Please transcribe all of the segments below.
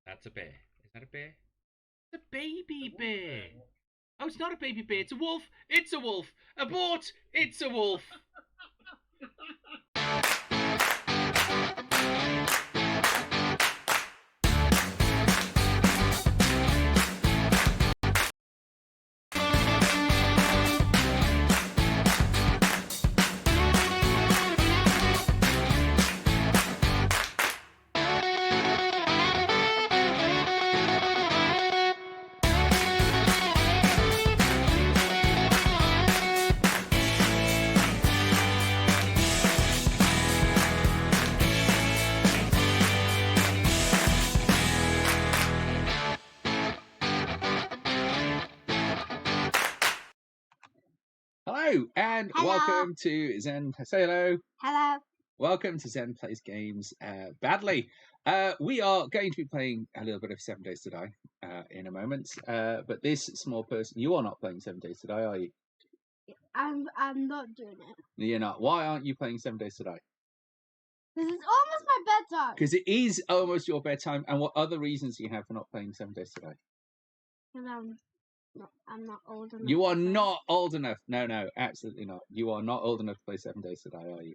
That's a bear. Is that a bear? It's a baby bear. Oh, it's not a baby bear. It's a wolf. It's a wolf. Abort! It's a wolf. Hello and Hello. welcome to Zen. Say hello. Hello. Welcome to Zen Plays Games Badly. We are going to be playing a little bit of 7 Days to Die in a moment. But this small person, you are not playing 7 Days to Die, are you? I'm not doing it. You're not. Why aren't you playing 7 Days to Die? This is almost my bedtime. Because it is almost your bedtime. And what other reasons do you have for not playing 7 Days to Die? Because I'm not old enough. You are not old enough. No, absolutely not. You are not old enough to play 7 Days to Die, are you?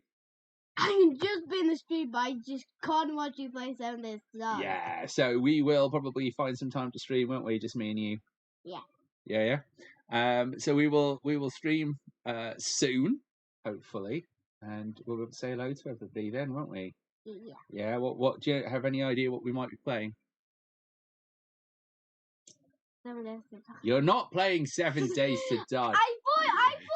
I can just be in the street, but I just can't watch you play 7 Days to Die. Yeah, so we will probably find some time to stream, won't we? Just me and you. Yeah. Yeah. So we will stream soon, hopefully, and we'll say hello to everybody then, won't we? Yeah. Yeah. What do you have any idea what we might be playing? 7 Days to Die. You're not playing 7 Days to Die. I thought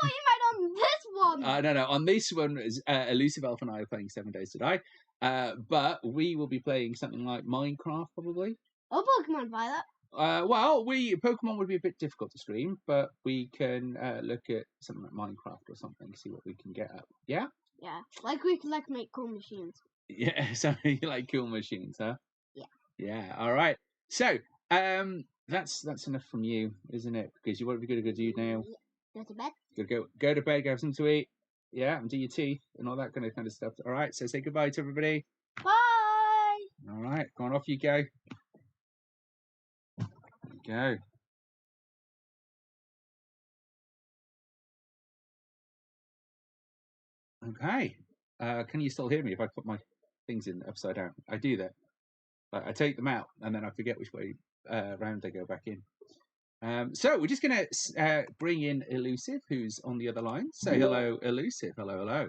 you meant on this one. No. On this one, Elusive Elf and I are playing 7 Days to Die. But we will be playing something like Minecraft, probably. Or Pokemon Violet. Pokemon would be a bit difficult to stream, but we can look at something like Minecraft or something, see what we can get up. Yeah? Yeah. Like we can make cool machines. Yeah, so you like cool machines, huh? Yeah. Yeah, all right. So, that's enough from you, isn't it? Because you what are we going to go do now? Go to bed. Go to bed, go have something to eat. Yeah, and do your teeth and all that kind of stuff. All right, so say goodbye to everybody. Bye. All right, go on, off you go. Go. Okay. Can you still hear me if I put my things in upside down? I do that. I take them out and then I forget which way round they go back in. So we're just going to bring in Elusive, who's on the other line. Say hello, Elusive. Hello.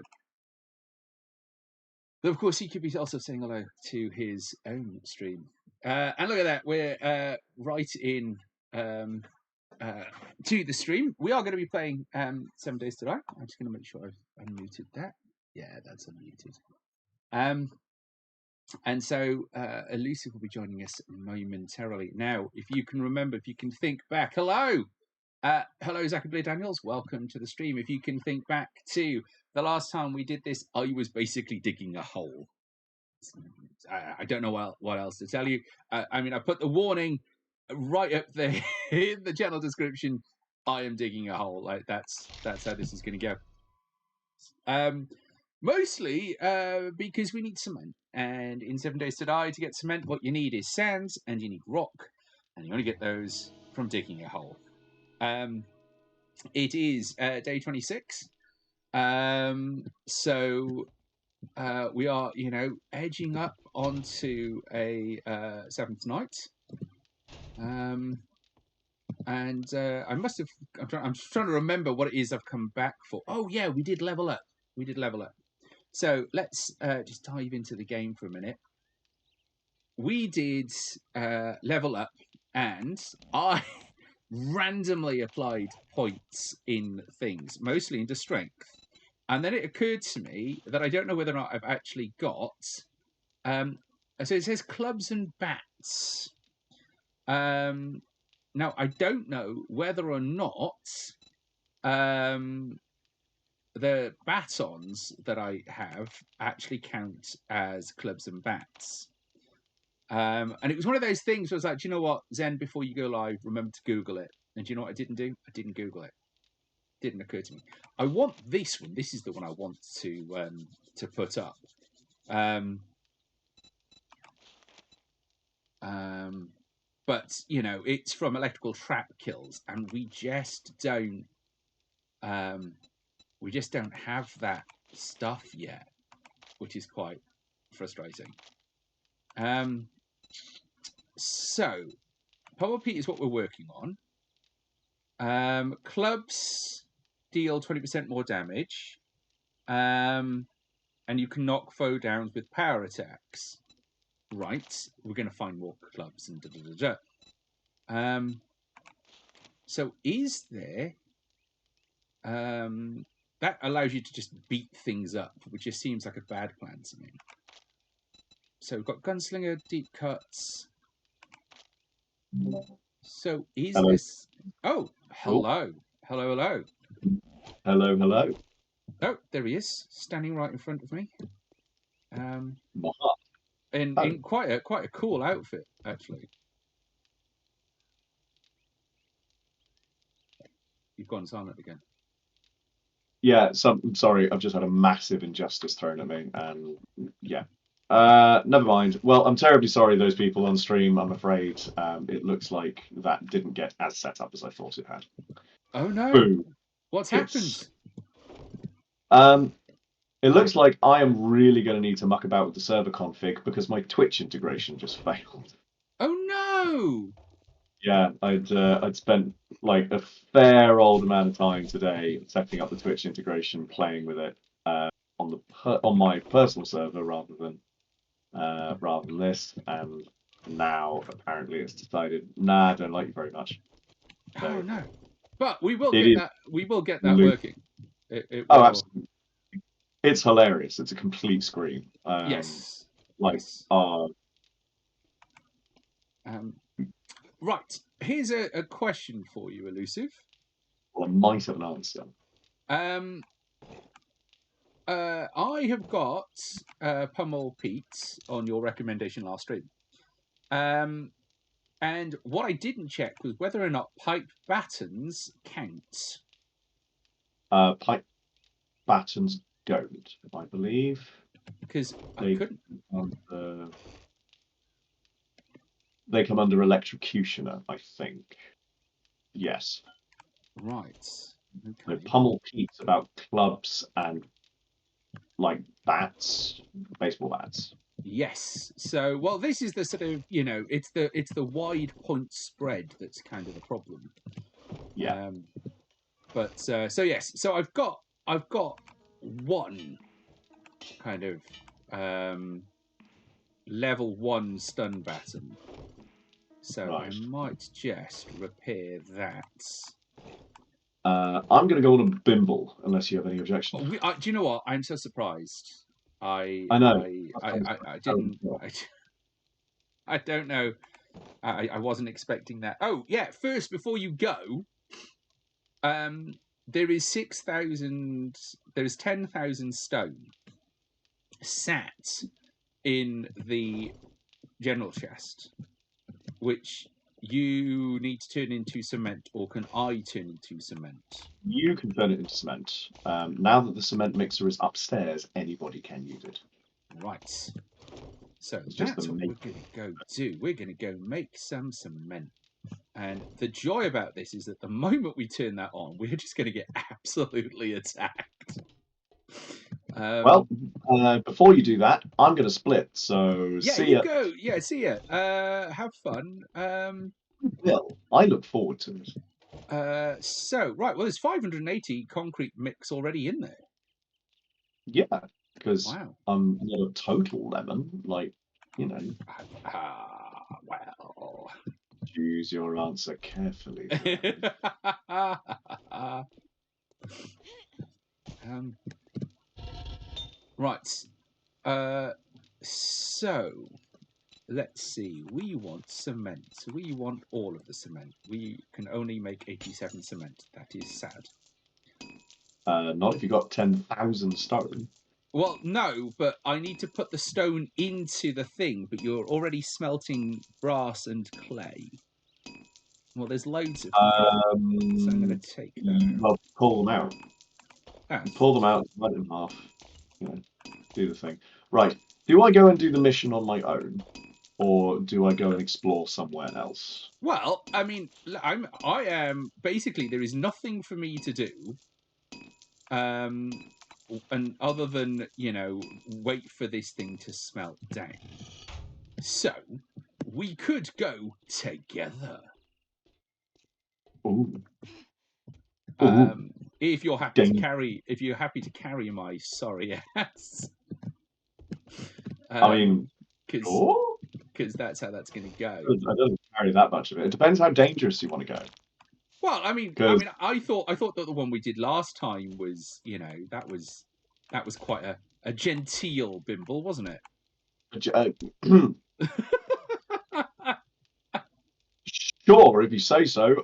But of course, he could be also saying hello to his own stream. And look at that. We're right in to the stream. We are going to be playing 7 Days to Die. I'm just going to make sure I've unmuted that. Yeah, that's unmuted. And so Elusive will be joining us momentarily. Now, if you can remember, if you can think back, hello, Zachary Blair Daniels, welcome to the stream. If you can think back to the last time we did this, I was basically digging a hole. I don't know what else to tell you. I mean, I put the warning right up there in the channel description. I am digging a hole. Like that's how this is going to go. Mostly because we need cement. And in 7 Days to Die, to get cement, what you need is sand and you need rock. And you only get those from digging a hole. It is day 26. So we are, edging up onto a 7th night. And I'm trying to remember what it is I've come back for. Oh, yeah, we did level up. So let's just dive into the game for a minute. We did level up, and I randomly applied points in things, mostly into strength. And then it occurred to me that I don't know whether or not I've actually got... so it says clubs and bats. Now, I don't know whether or not... the batons that I have actually count as clubs and bats. And it was one of those things where I was like, do you know what, Zen, before you go live, remember to Google it. And do you know what I didn't do? I didn't Google it. Didn't occur to me. I want this one. This is the one I want to put up. But you know, it's from electrical trap kills, and we just don't have that stuff yet, which is quite frustrating. So Pummel Pete is what we're working on. Clubs deal 20% more damage, and you can knock foe down with power attacks. Right, we're going to find more clubs and so is there that allows you to just beat things up, which just seems like a bad plan to me. So we've got Gunslinger, Deep Cuts. So is Hello. this... Oh, hello. Hello, hello. Hello, hello. Oh, there he is, standing right in front of me. In quite a cool outfit, actually. You've gone silent again. Yeah, sorry, I've just had a massive injustice thrown at me, and yeah. Never mind. Well, I'm terribly sorry, those people on stream. I'm afraid it looks like that didn't get as set up as I thought it had. Oh no! Boom. What's happened? It looks like I am really going to need to muck about with the server config because my Twitch integration just failed. Oh no! Yeah, I'd spent like a fair old amount of time today setting up the Twitch integration, playing with it on my personal server rather than this, and now apparently it's decided, nah, I don't like you very much. So, oh no! But we will get that. We will get that working. It oh, will... absolutely! It's hilarious. It's a complete scream. Yes. Like, yes. Right. Here's a question for you, Elusive. Well, I might have an answer. I have got Pummel Pete on your recommendation last stream. And what I didn't check was whether or not pipe battens count. Pipe battens don't, I believe. Because I couldn't. They come under Electrocutioner, I think. Yes. Right. Okay. So Pummel Pete's about clubs and like bats, baseball bats. Yes. So, well, this is the sort of, you know, it's the wide point spread that's kind of the problem. Yeah. But so yes. So I've got one kind of level 1 stun baton. So right. I might just repair that. I'm going to go on a Bimble, unless you have any objection. Do you know what? I'm so surprised. I know. I didn't. I don't know. I wasn't expecting that. Oh yeah. First, before you go, there is 6,000. There is 10,000 stone sat in the general chest, which you need to turn into cement, or can I turn into cement? You can turn it into cement. Now that the cement mixer is upstairs, anybody can use it. Right. So that's what we're going to go do. We're going to go make some cement. And the joy about this is that the moment we turn that on, we're just going to get absolutely attacked. Well, before you do that, I'm going to split. So yeah, see you ya. Go. Yeah, see ya. Have fun. Well, I look forward to it. So right, well, there's 580 concrete mix already in there. Yeah, because I'm not a total lemon, like, you know. Well, choose your answer carefully. Right. So let's see. We want cement. We want all of the cement. We can only make 87 cement. That is sad. Not if you got 10,000 stone. Well, no, but I need to put the stone into the thing, but you're already smelting brass and clay. Well, there's loads of them, so I'm going to take that. Well, pull them out. Pull them out, cut in half. You know, do the thing. Right. Do I go and do the mission on my own? or do I go and explore somewhere else? Well, I mean, I am basically there is nothing for me to do, and other than wait for this thing to smelt down. So we could go together. Ooh. If you're happy to Dang. carry my sorry ass. I mean, sure. Because that's how that's going to go. I don't carry that much of it. It depends how dangerous you want to go. Well, I mean, I thought that the one we did last time was, that was quite a genteel bimble, wasn't it? Sure, if you say so.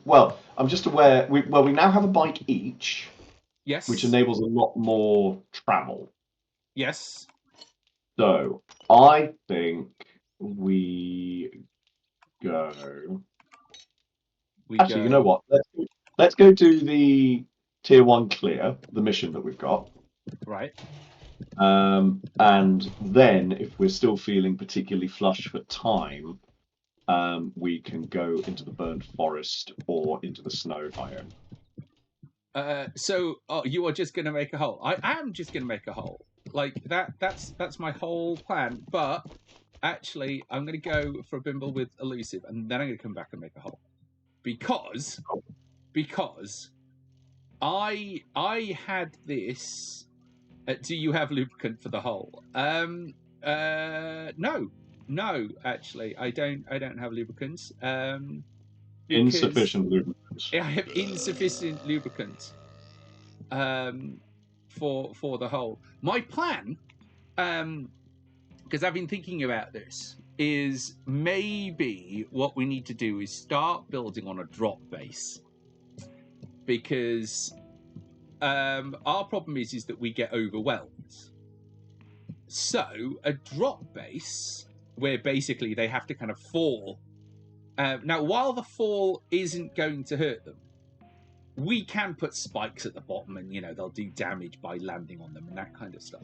Well, I'm just aware. We now have a bike each. Yes. Which enables a lot more travel. Yes. So I think we go. Actually, you know what? Let's go do the tier 1 clear, the mission that we've got. Right. And then, if we're still feeling particularly flush for time, we can go into the burned forest or into the snow biome. So you are just going to make a hole. I am just going to make a hole. Like that's my whole plan. But actually, I'm going to go for a bimble with elusive, and then I'm going to come back and make a hole, because I had this. Do you have lubricant for the hole? No. Actually, I don't have lubricants. Insufficient lubricant. I have insufficient lubricant for the hole. My plan, because I've been thinking about this, is maybe what we need to do is start building on a drop base, because our problem is that we get overwhelmed. So a drop base where basically they have to kind of fall. Now, while the fall isn't going to hurt them, we can put spikes at the bottom and, they'll do damage by landing on them and that kind of stuff.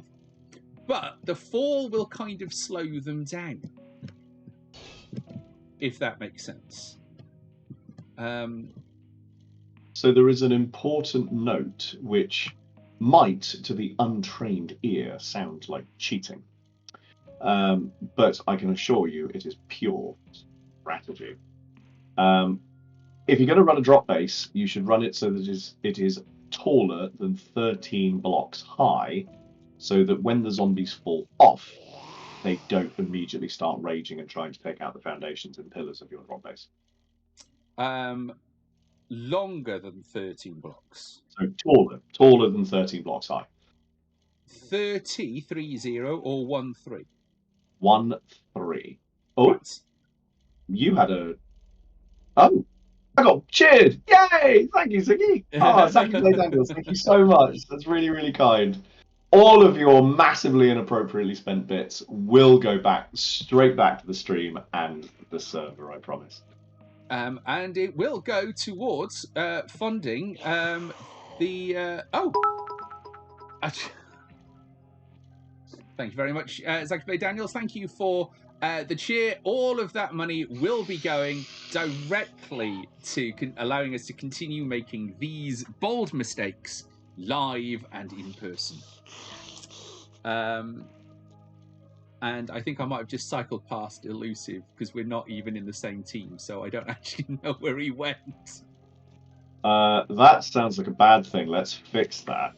But the fall will kind of slow them down, if that makes sense. So there is an important note which might, to the untrained ear, sound like cheating. But I can assure you it is pure strategy. If you're going to run a drop base, you should run it so that it is taller than 13 blocks high, so that when the zombies fall off, they don't immediately start raging and trying to take out the foundations and pillars of your drop base. Longer than 13 blocks. So taller than 13 blocks high. 30 or 13? 13. Oh, right. You had a. Oh, I got cheered! Yay! Thank you, Ziggy. Oh, thank you, Daniels. Thank you so much. That's really, really kind. All of your massively inappropriately spent bits will go straight back to the stream and the server, I promise. And it will go towards funding the. Thank you very much, Zachary Daniels. Thank you for the cheer. All of that money will be going directly to allowing us to continue making these bold mistakes live and in person. And I think I might have just cycled past Elusive because we're not even in the same team, so I don't actually know where he went. That sounds like a bad thing. Let's fix that.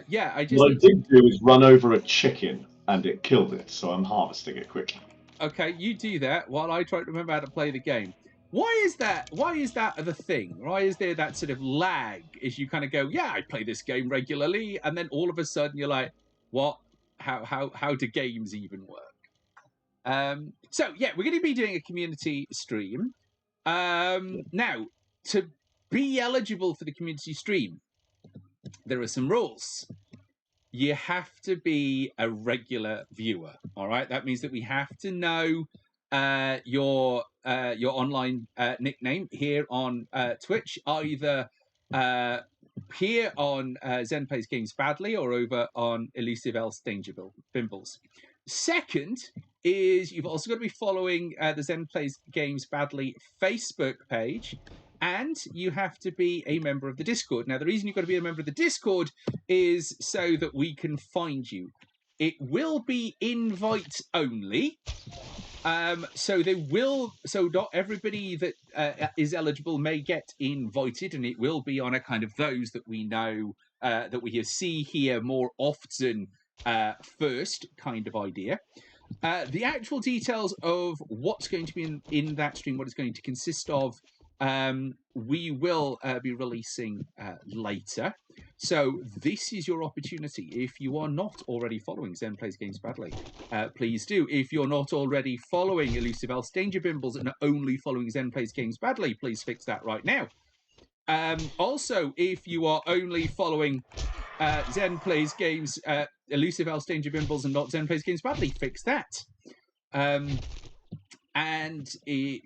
Yeah, What I did do is run over a chicken and it killed it, so I'm harvesting it quickly. Okay, you do that while I try to remember how to play the game. Why is that the thing? Why is there that sort of lag as you kind of go, yeah, I play this game regularly, and then all of a sudden you're like, what? How do games even work? So yeah, we're going to be doing a community stream. Now, to be eligible for the community stream, there are some rules. You have to be a regular viewer. All right, that means that we have to know your online nickname here on Twitch, either here on Zen Plays Games Badly or over on Elusive Else Danger Bimbles. Second is you've also got to be following the Zen Plays Games Badly Facebook page, and you have to be a member of the Discord. Now, the reason you've got to be a member of the Discord is so that we can find you. It will be invite only. So not everybody that is eligible may get invited, and it will be on a kind of those that we know that we see here more often first kind of idea. The actual details of what's going to be in that stream, what it's going to consist of, we will be releasing later. So this is your opportunity. If you are not already following Zen Plays Games Badly, please do. If you're not already following Elusive Elves, Danger Bimbles, and only following Zen Plays Games Badly, please fix that right now. Also, if you are only following Zen Plays Games, Elusive Elves, Danger Bimbles, and not Zen Plays Games Badly, fix that. And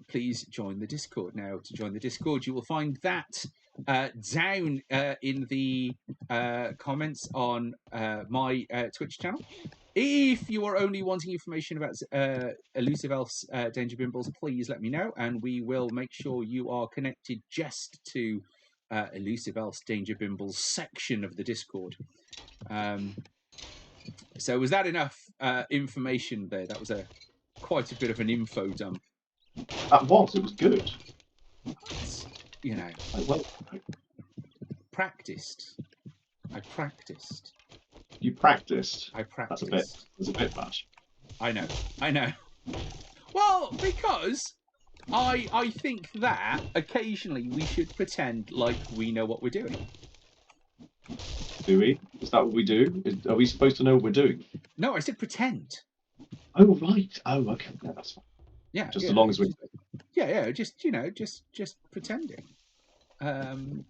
please join the Discord. Now, to join the Discord, you will find that down in the comments on my Twitch channel. If you are only wanting information about Elusive Elves, Danger Bimbles, please let me know, and we will make sure you are connected just to Elusive Elves, Danger Bimbles section of the Discord. So was that enough information there? That was quite a bit of an info dump. It was good. You know, practiced. I practiced. You practiced? I practiced. That's a bit much. I know. Well, because I think that occasionally we should pretend like we know what we're doing. Do we? Is that what we do? Are we supposed to know what we're doing? No, I said pretend. Oh, right. Oh, okay. Yeah, that's fine. Yeah. Just as long as we... Yeah, just pretending.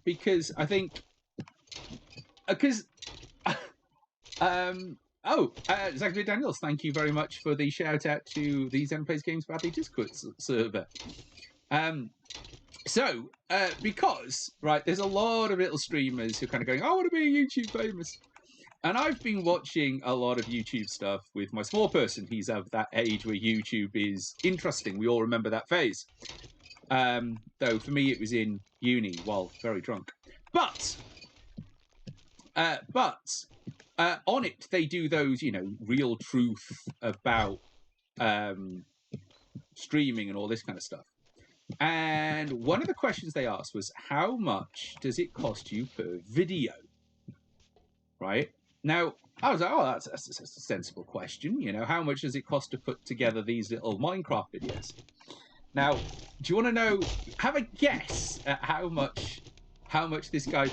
Because I think... Zachary Daniels, thank you very much for the shout out to the Zen Plays Games Badly Discord server. Because, right, there's a lot of little streamers who are kind of going, I want to be YouTube famous. And I've been watching a lot of YouTube stuff with my small person. He's of that age where YouTube is interesting. We all remember that phase. Though for me, it was in uni while very drunk. But on it, they do those, real truth about streaming and all this kind of stuff. And one of the questions they asked was, how much does it cost you per video? Right? Now, I was like, oh, that's a sensible question. How much does it cost to put together these little Minecraft videos? Now, do you want to know, have a guess at how much this guy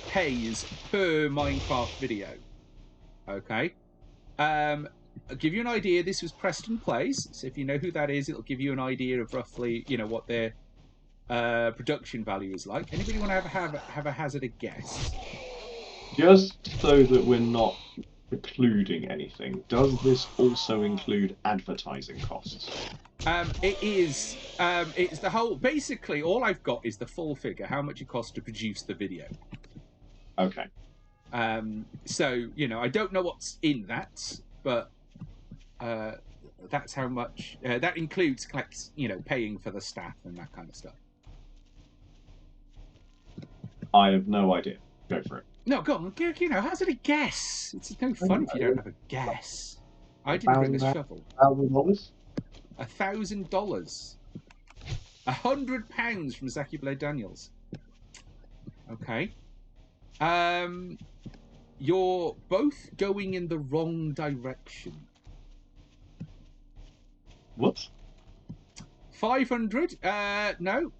pays per Minecraft video? Okay. I'll give you an idea. This was Preston Plays. So if you know who that is, it'll give you an idea of roughly, what their production value is like. Anybody want to have a hazard a guess? Just so that we're not precluding anything, does this also include advertising costs? It is. It's the whole. Basically, all I've got is the full figure. How much it costs to produce the video. Okay. So I don't know what's in that, but that's how much. That includes, paying for the staff and that kind of stuff. I have no idea. Go for it. No, go on. How's it a guess? It's no fun if you don't have a guess. I didn't bring a shovel. $1,000? $1,000. £100 from Zaki Blade Daniels. Okay. You're both going in the wrong direction. What? 500? No.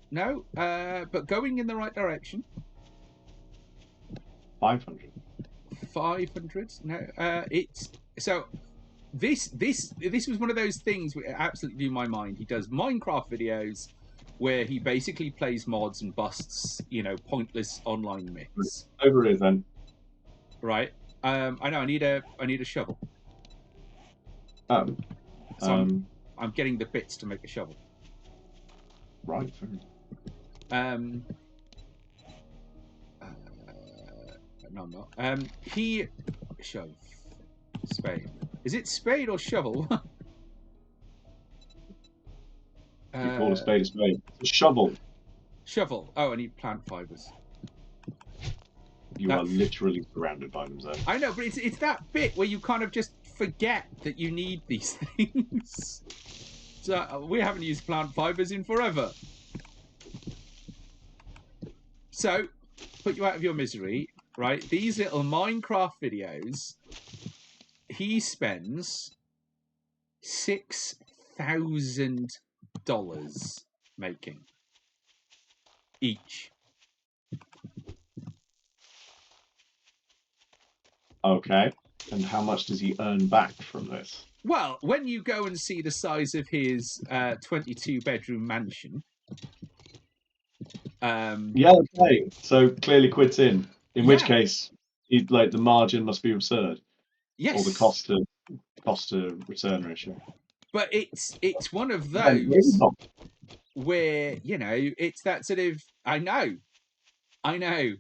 But going in the right direction. 500. 500? No. It's so. This was one of those things that absolutely blew my mind. He does Minecraft videos where he basically plays mods and busts, pointless online myths. Over it then. Right. I know. I need a shovel. So I'm getting the bits to make a shovel. Right. No, I'm not. Shove. Spade. Is it spade or shovel? Call a spade a spade. It's a shovel. Shovel. Oh, I need plant fibers. You That- are literally surrounded by them, Zen. I know, but it's that bit where you kind of just forget that you need these things. So we haven't used plant fibers in forever. So, put you out of your misery, right? These little Minecraft videos, he spends $6,000 making each. Okay. And how much does he earn back from this? Well, when you go and see the size of his 22-bedroom mansion, Yeah, okay. So clearly quits in. In which Yeah. case, the margin must be absurd. yes, Or the cost to return ratio. but it's one of Yeah, those maybe not. where it's that sort of I know, and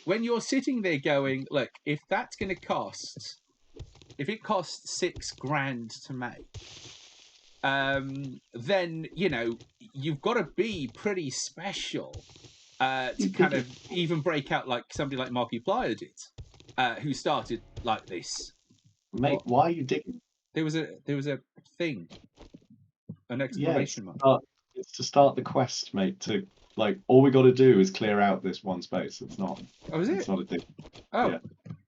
when you're sitting there going, look, if it costs $6,000 to make, then you've got to be pretty special to kind of even break out like somebody like Markiplier did, who started like this. Mate, why are you digging? There was a thing, an exclamation mark. It's to start the quest, mate. All we got to do is clear out this one space. It's not. Oh, is it? It's not a thing. Oh, yeah.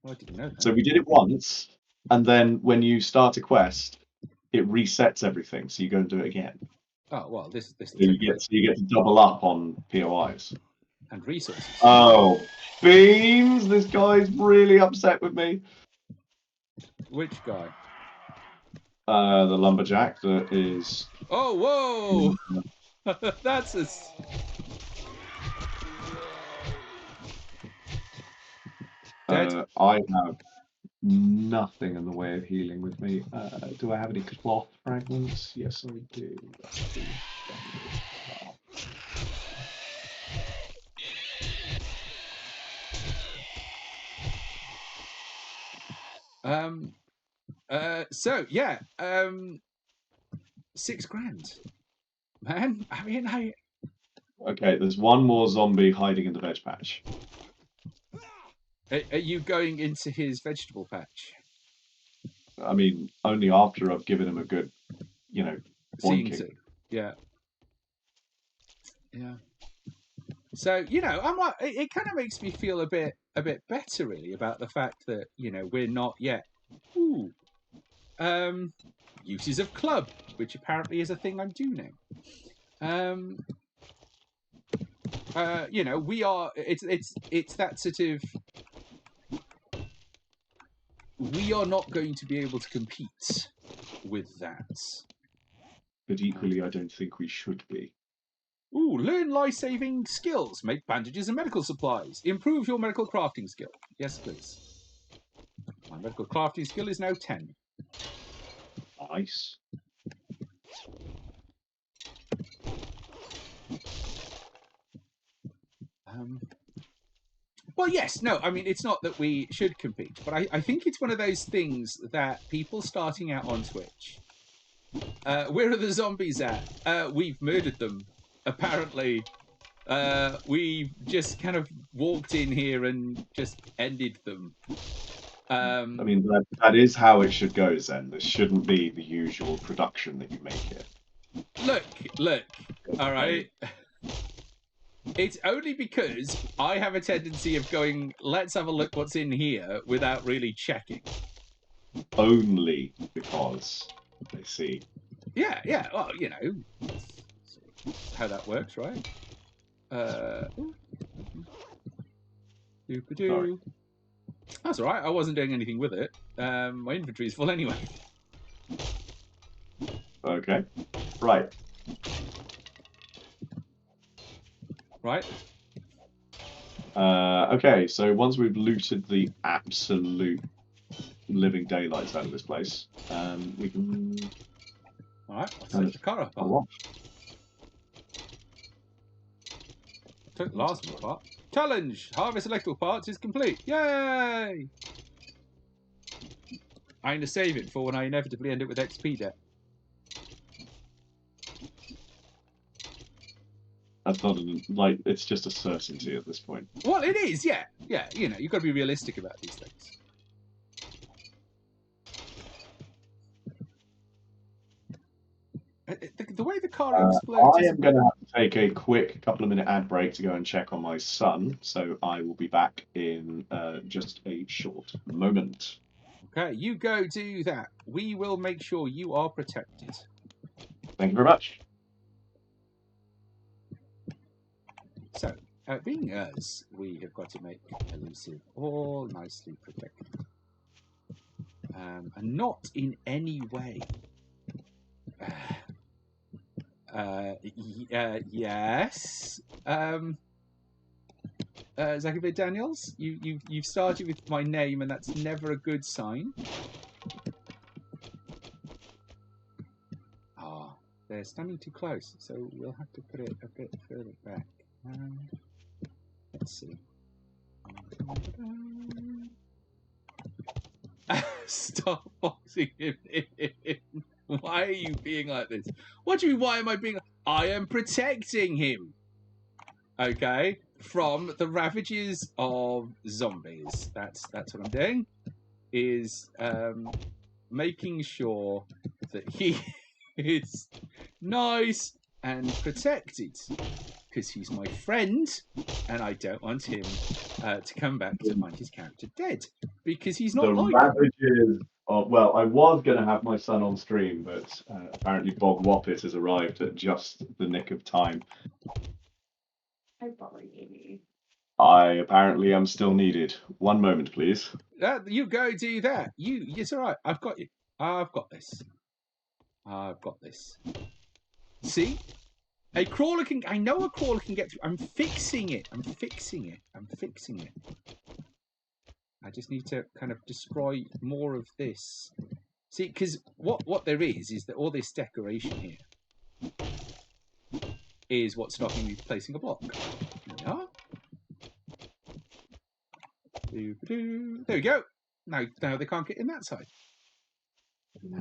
Well, I didn't know that. So we did it once, and then when you start a quest, it resets everything. So you go and do it again. Oh well, this So you get to double up on POIs and resources. Oh, Beans! This guy's really upset with me. Which guy? The lumberjack that is. Oh, whoa! That's a. I have nothing in the way of healing with me. Do I have any cloth fragments? Yes, I do. So yeah, $6,000, man. I mean, Okay, there's one more zombie hiding in the veg patch. Are you going into his vegetable patch? I mean, only after I've given him a good, Seeing boinking. to, yeah. So I'm like, it kind of makes me feel a bit better really about the fact that we're not yet. Uses of club, which apparently is a thing I'm doing now. We are. It's that sort of. We are not going to be able to compete with that. But equally, I don't think we should be. Learn life-saving skills. Make bandages and medical supplies. Improve your medical crafting skill. Yes, please. My medical crafting skill is now 10. Nice. Well, yes, no, I mean, it's not that we should compete, but I think it's one of those things that people starting out on Twitch, where are the zombies at? We've murdered them. Apparently, we've just kind of walked in here and just ended them. I mean, that is how it should go, Zen. This shouldn't be the usual production that you make here. Look, all right. It's only because I have a tendency of going, let's have a look what's in here without really checking. Only because I see. Yeah. Well, how that works, right? Doop-a-doo. That's all right. I wasn't doing anything with it. My inventory's full anyway. Okay. Right. Okay, so once we've looted the absolute living daylights out of this place, we can. All right, I'll set the car up. Took the last one apart. Challenge! Harvest electrical parts is complete. Yay! I'm going to save it for when I inevitably end up with XP debt. That's not like it's just a certainty at this point. Well, it is, yeah. You know, you've got to be realistic about these things. The way the car explodes. I am going to have to take a quick couple of minute ad break to go and check on my son, so I will be back in just a short moment. Okay, you go do that. We will make sure you are protected. Thank you very much. So, being us, we have got to make Elusive all nicely protected. And not in any way. Yes. Zachary Daniels, you've started with my name, and that's never a good sign. Ah, they're standing too close, so we'll have to put it a bit further back. Let's see. Stop boxing him in. Why are you being like this? What do you mean, why am I being... I am protecting him. Okay? From the ravages of zombies. That's what I'm doing. Is making sure that he is nice and protected. Because he's my friend, and I don't want him to come back to find his character dead. Because he's not the like... ravages of, well, I was going to have my son on stream, but apparently Bog Woppet has arrived at just the nick of time. I probably gave you. I apparently am still needed. One moment, please. You go do that. It's all right. I've got you. I've got this. I've got this. See? A crawler can... I know a crawler can get through. I'm fixing it. I'm fixing it. I'm fixing it. I just need to kind of destroy more of this. See, because what there is that all this decoration here is what's stopping me placing a block. There we are. There we go. Now they can't get in that side. And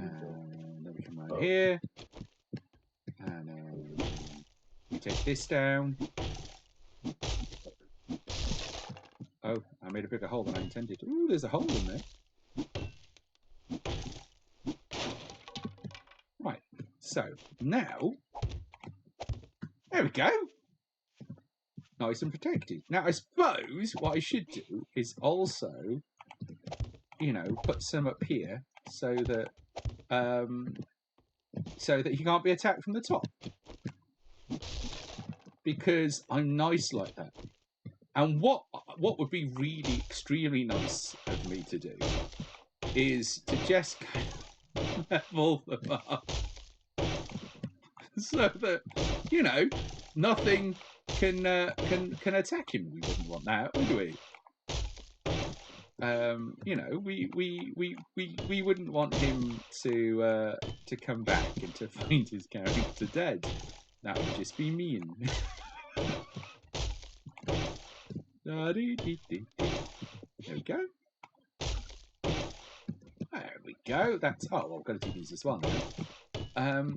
then we come around here. And then we take this down. Oh, I made a bigger hole than I intended. Ooh, there's a hole in there. Right, so now, there we go. Nice and protected. Now, I suppose what I should do is also, you know, put some up here so that he can't be attacked from the top. Because I'm nice like that. And what would be really extremely nice of me to do is to just level them up so that, you know, nothing can attack him. We wouldn't want that, would we? You know, we wouldn't want him to come back and to find his character dead. That would just be mean. There we go. There we go. That's... Oh, well, I've got to do these as well now.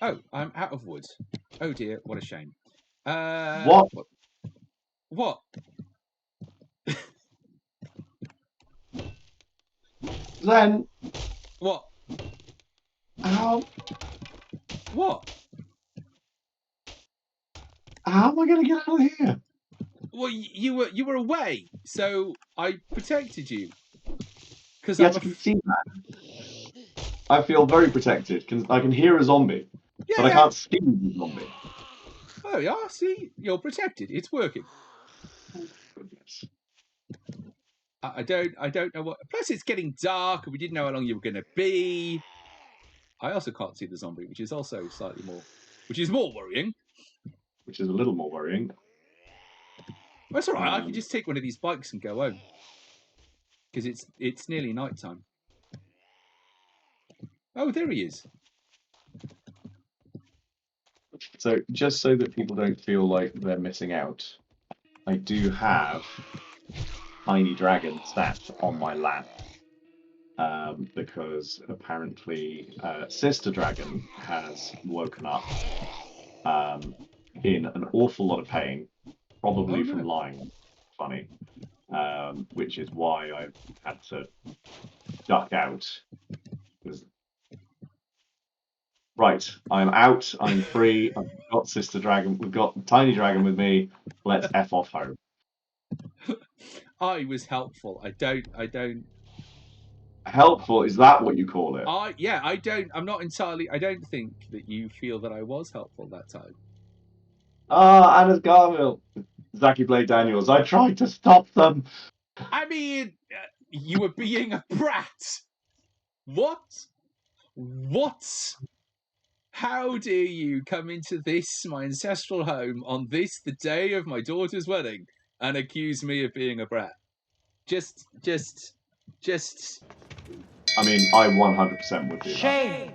Oh, I'm out of wood. Oh dear, what a shame. What? What? Then... What? How What? am I going to get out of here? Well, you were away, so I protected you. Because Yes, I can see that. I feel very protected because I can hear a zombie, but I can't see the zombie. Oh, yeah. See, you're protected. It's working. Oh, goodness. I don't know what. Plus, it's getting dark, and we didn't know how long you were going to be. I also can't see the zombie, which is also slightly more, which is more worrying. Which is a little more worrying. That's all right. I can just take one of these bikes and go home because it's nearly night time. Oh, there he is. So, just so that people don't feel like they're missing out, I do have Tiny Dragon sat on my lap. Because apparently Sister Dragon has woken up in an awful lot of pain, probably Oh, from no. lying funny, which is why I had to duck out. Right, I'm out. I'm free. I've got Sister Dragon. We've got Tiny Dragon with me. Let's F off home. I was helpful. I don't. Helpful, is that what you call it? I'm not entirely. I don't think that you feel that I was helpful that time. Ah, Anna's Garville. Zachy Blade Daniels. I tried to stop them. I mean, you were being a brat. What? What? How dare you come into this, my ancestral home, on this, the day of my daughter's wedding, and accuse me of being a brat? Just. I mean, I 100% would do that. Shame!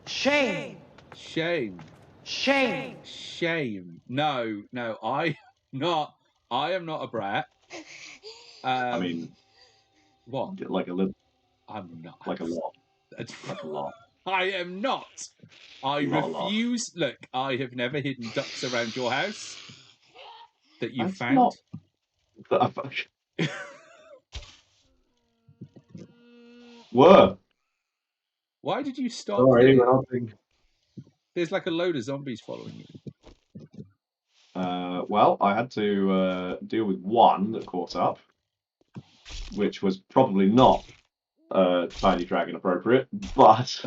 Shame! Shame. Shame! Shame. No, I am not a brat. I mean, what? like a little, I'm not. like a lot, like a lot. I am not. I Not a lot. refuse. Look, I have never hidden ducks around your house that you That's found. Were. Why did you stop Sorry, there? we're not being... There's like a load of zombies following you. Well, I had to deal with one that caught up, which was probably not Tiny Dragon appropriate, but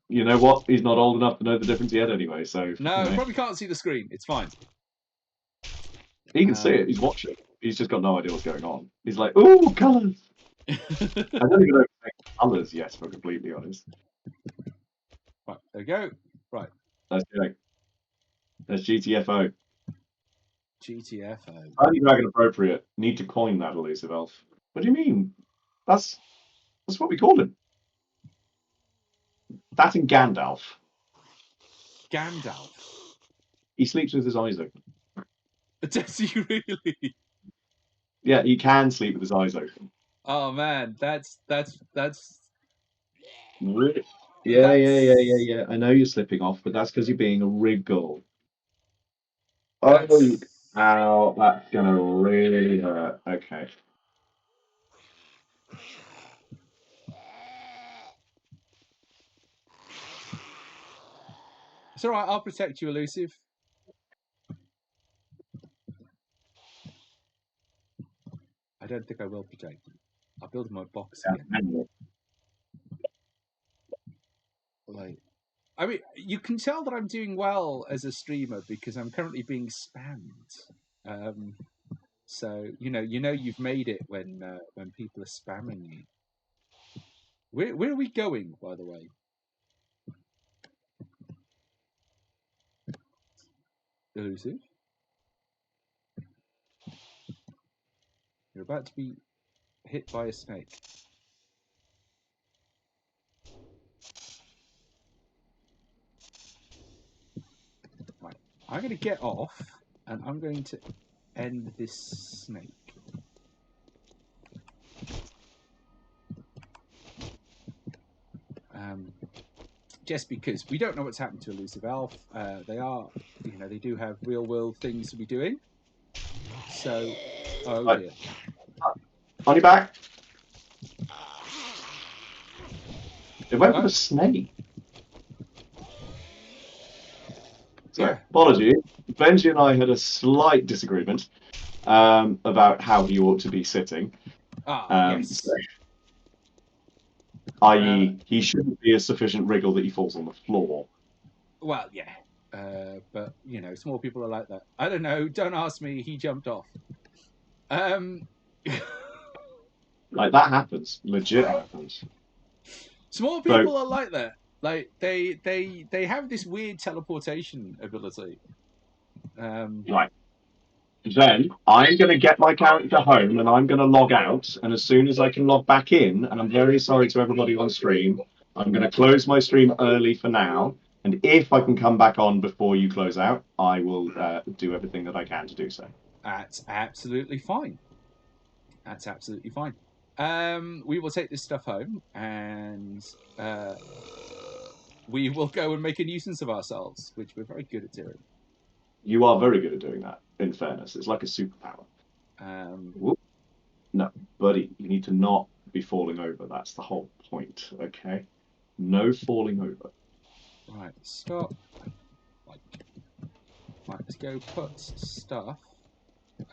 you know what? He's not old enough to know the difference yet anyway, so... No, you he know. probably can't see the screen. It's fine. He can see it. He's watching. He's just got no idea what's going on. He's like, ooh, colours! I don't even know if it's colours yet, if I'm completely honest. Right, there we go. Right. Let's do it. There's GTFO. GTFO. Tiny Dragon appropriate. Need to coin that, Elusive Elf. What do you mean? That's what we called him. That and Gandalf. Gandalf. He sleeps with his eyes open. Does he really? Yeah, he can sleep with his eyes open. Oh man, that's Really? Yeah. I know you're slipping off, but that's because you're being a wriggle. Oh, ow, that's gonna really hurt. Okay. It's alright, I'll protect you, Elusive. I don't think I will protect you. I'll build my box again. Like, I mean, you can tell that I'm doing well as a streamer because I'm currently being spammed. So you know you've made it when people are spamming you. Where are we going, by the way? Elusive? You're about to be hit by a snake. Right. I'm going to get off, and I'm going to end this snake. Just because we don't know what's happened to Elusive Elf. They do have real world things to be doing. So, oh dear. On your back. It went with a snake. So, Yeah. apologies. Benji and I had a slight disagreement about how he ought to be sitting. Yes. So, i.e., he shouldn't be a sufficient wriggle that he falls on the floor. Well, yeah. But, small people are like that. I don't know. Don't ask me. He jumped off. Like, that happens. Legit happens. Small people are like that. Like, they have this weird teleportation ability. Right. Then I'm going to get my character home and I'm going to log out. And as soon as I can log back in, and I'm very sorry to everybody on stream, I'm going to close my stream early for now. And if I can come back on before you close out, I will do everything that I can to do so. That's absolutely fine. That's absolutely fine. we will take this stuff home and we will go and make a nuisance of ourselves, which we're very good at doing. You are very good at doing that, in fairness. It's like a superpower. Whoop. No, buddy, you need to not be falling over. That's the whole point, okay? No falling over. Right, stop. Right, let's go put stuff.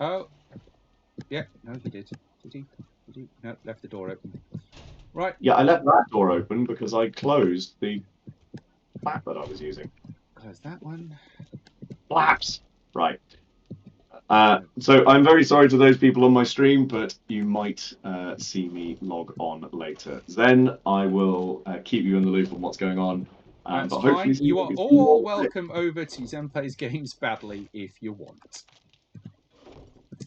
Oh, yeah, no, he did. Did he? Did he? No, left the door open. Right. Yeah, I left that door open because I closed the flap that I was using. Close that one. Flaps! Right. So I'm very sorry to those people on my stream, but you might see me log on later. Then I will keep you in the loop on what's going on. That's but fine. hopefully You are all welcome over to Zen Plays Games Badly if you want.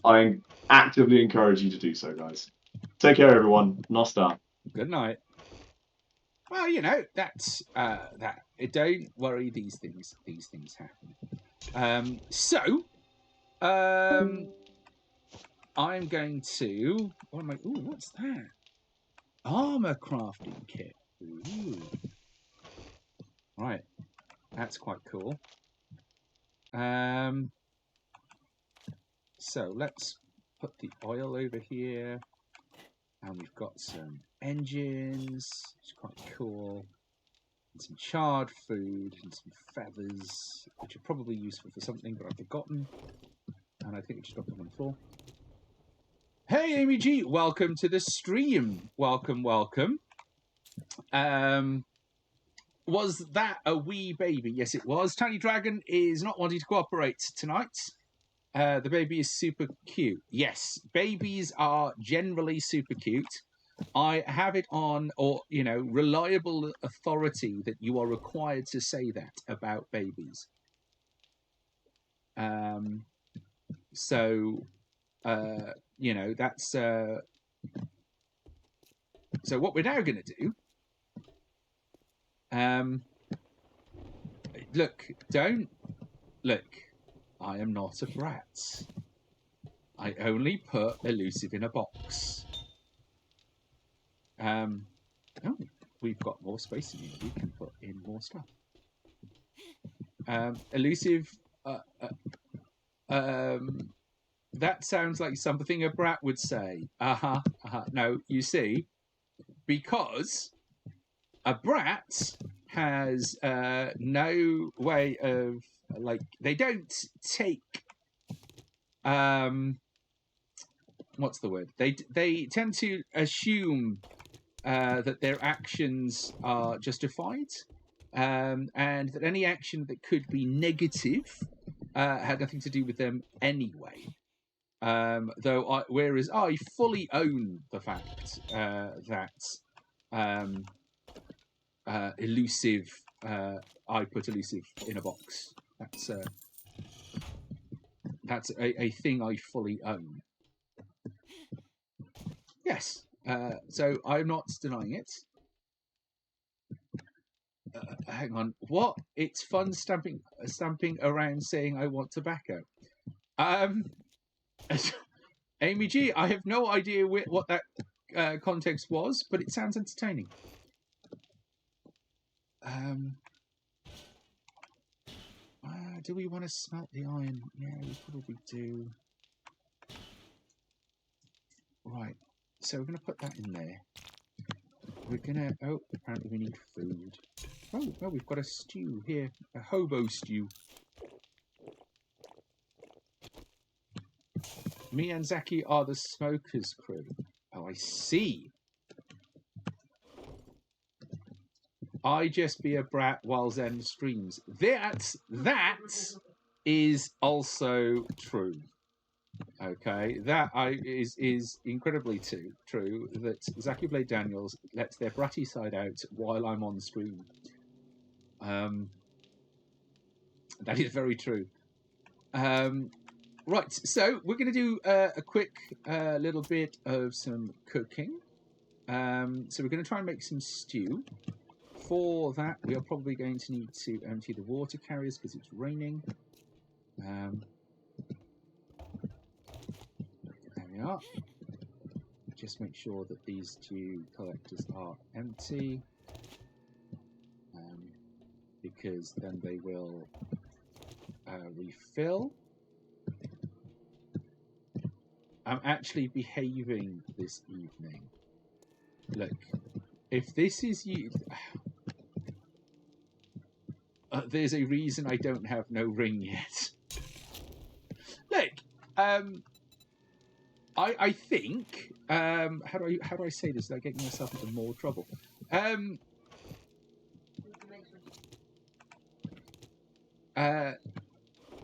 I actively encourage you to do so, guys. Take care, everyone. Nostar. Good night. Well, you know, that's that. Don't worry, these things happen. I'm going to. What am I? Ooh, what's that? Armor crafting kit. Ooh. Right, that's quite cool. So let's put the oil over here, and we've got some engines, which is quite cool, and some charred food, and some feathers, which are probably useful for something, but I've forgotten, and I think I just dropped them on the floor. Hey, Amy G, welcome to the stream. Welcome. Was that a wee baby? Yes, it was. Tiny Dragon is not wanting to cooperate tonight. The baby is super cute. Yes, babies are generally super cute. I have it on, or, you know, reliable authority that you are required to say that about babies. You know, that's... So what we're now going to do... Look, I am not a brat. I only put Elusive in a box. Oh, we've got more space in here. We can put in more stuff. Elusive, that sounds like something a brat would say. No, you see, because a brat has no way of, like, they don't take what's the word? They tend to assume that their actions are justified, and that any action that could be negative had nothing to do with them anyway. Whereas I fully own the fact that Elusive, I put Elusive in a box. That's a thing I fully own. Yes, so I'm not denying it. Hang on, what? It's fun stamping around saying I want tobacco. Amy G, I have no idea what that context was, but it sounds entertaining. Do we want to smelt the iron? Yeah, we probably do. Right, so we're going to put that in there. We're going to... Oh, apparently we need food. Oh, we've got a stew here. A hobo stew. Me and Zaki are the smokers crew. Oh, I see. I just be a brat while Zen streams. That is also true. Okay, that is incredibly true. That Zaki Blade Daniels lets their bratty side out while I'm on stream. That is very true. Right, so we're going to do a quick little bit of some cooking. So we're going to try and make some stew. For that, we are probably going to need to empty the water carriers because it's raining. There we are. just make sure that these two collectors are empty, because then they will refill. I'm actually behaving this evening. Look, if this is you, there's a reason I don't have no ring yet. Look, I think how do I say this without getting myself into more trouble?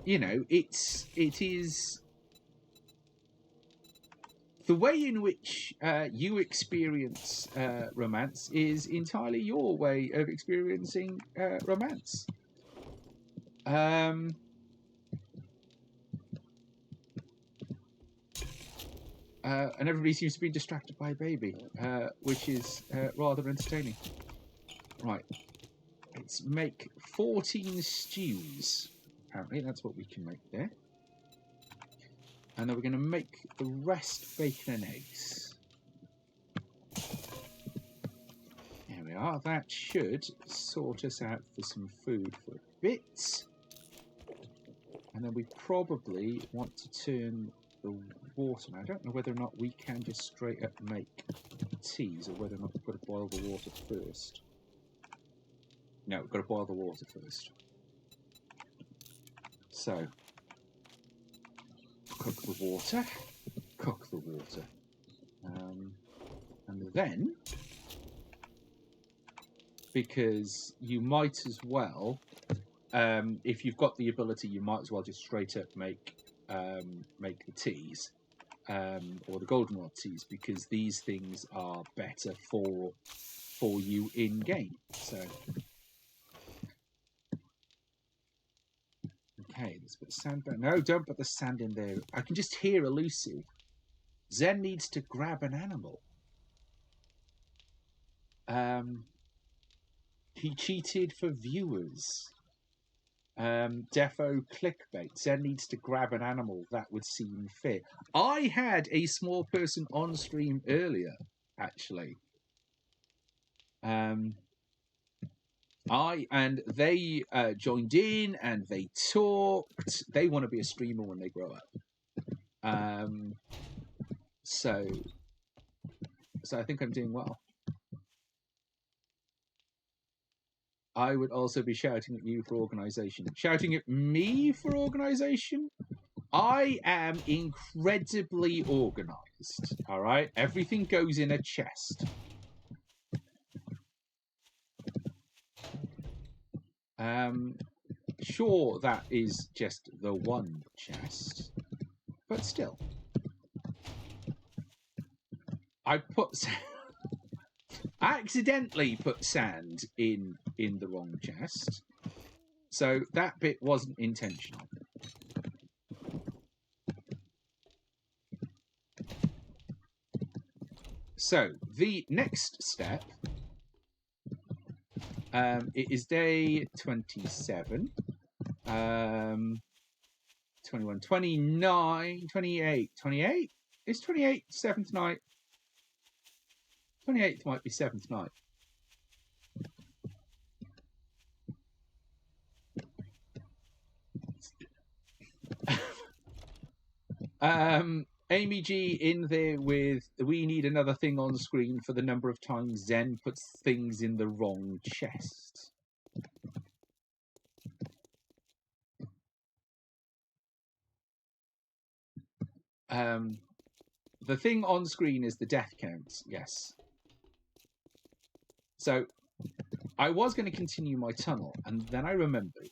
You know, it is the way in which you experience romance is entirely your way of experiencing romance. And everybody seems to be distracted by a baby, which is rather entertaining. Right, let's make 14 stews. Apparently, that's what we can make there. And then we're going to make the rest bacon and eggs. There we are. That should sort us out for some food for a bit. And then we probably want to turn the water. Now, I don't know whether or not we can just straight up make teas or whether or not we've got to boil the water first. No, we've got to boil the water first. So, cook the water, and then, because you might as well, if you've got the ability, you might as well just straight up make the teas, or the goldenrod teas, because these things are better for you in game. So. Okay, let's put the sand down. No, don't put the sand in there. I can just hear elusive. Zen needs to grab an animal. He cheated for viewers. Defo clickbait. Zen needs to grab an animal. That would seem fair. I had a small person on stream earlier, actually. They joined in and they talked. They want to be a streamer when they grow up. So I think I'm doing well. I would also be shouting at you for organisation. Shouting at me for organisation? I am incredibly organised. All right, everything goes in a chest. Sure, that is just the one chest, but still. I accidentally put sand in the wrong chest, so that bit wasn't intentional. So, the next step... it is day 27, 21, 29, 28, 28? Is 28 7th night? 28th might be 7th night. Amy G in there with, we need another thing on screen for the number of times Zen puts things in the wrong chest. The thing on screen is the death counts, yes. So, I was going to continue my tunnel, and then I remembered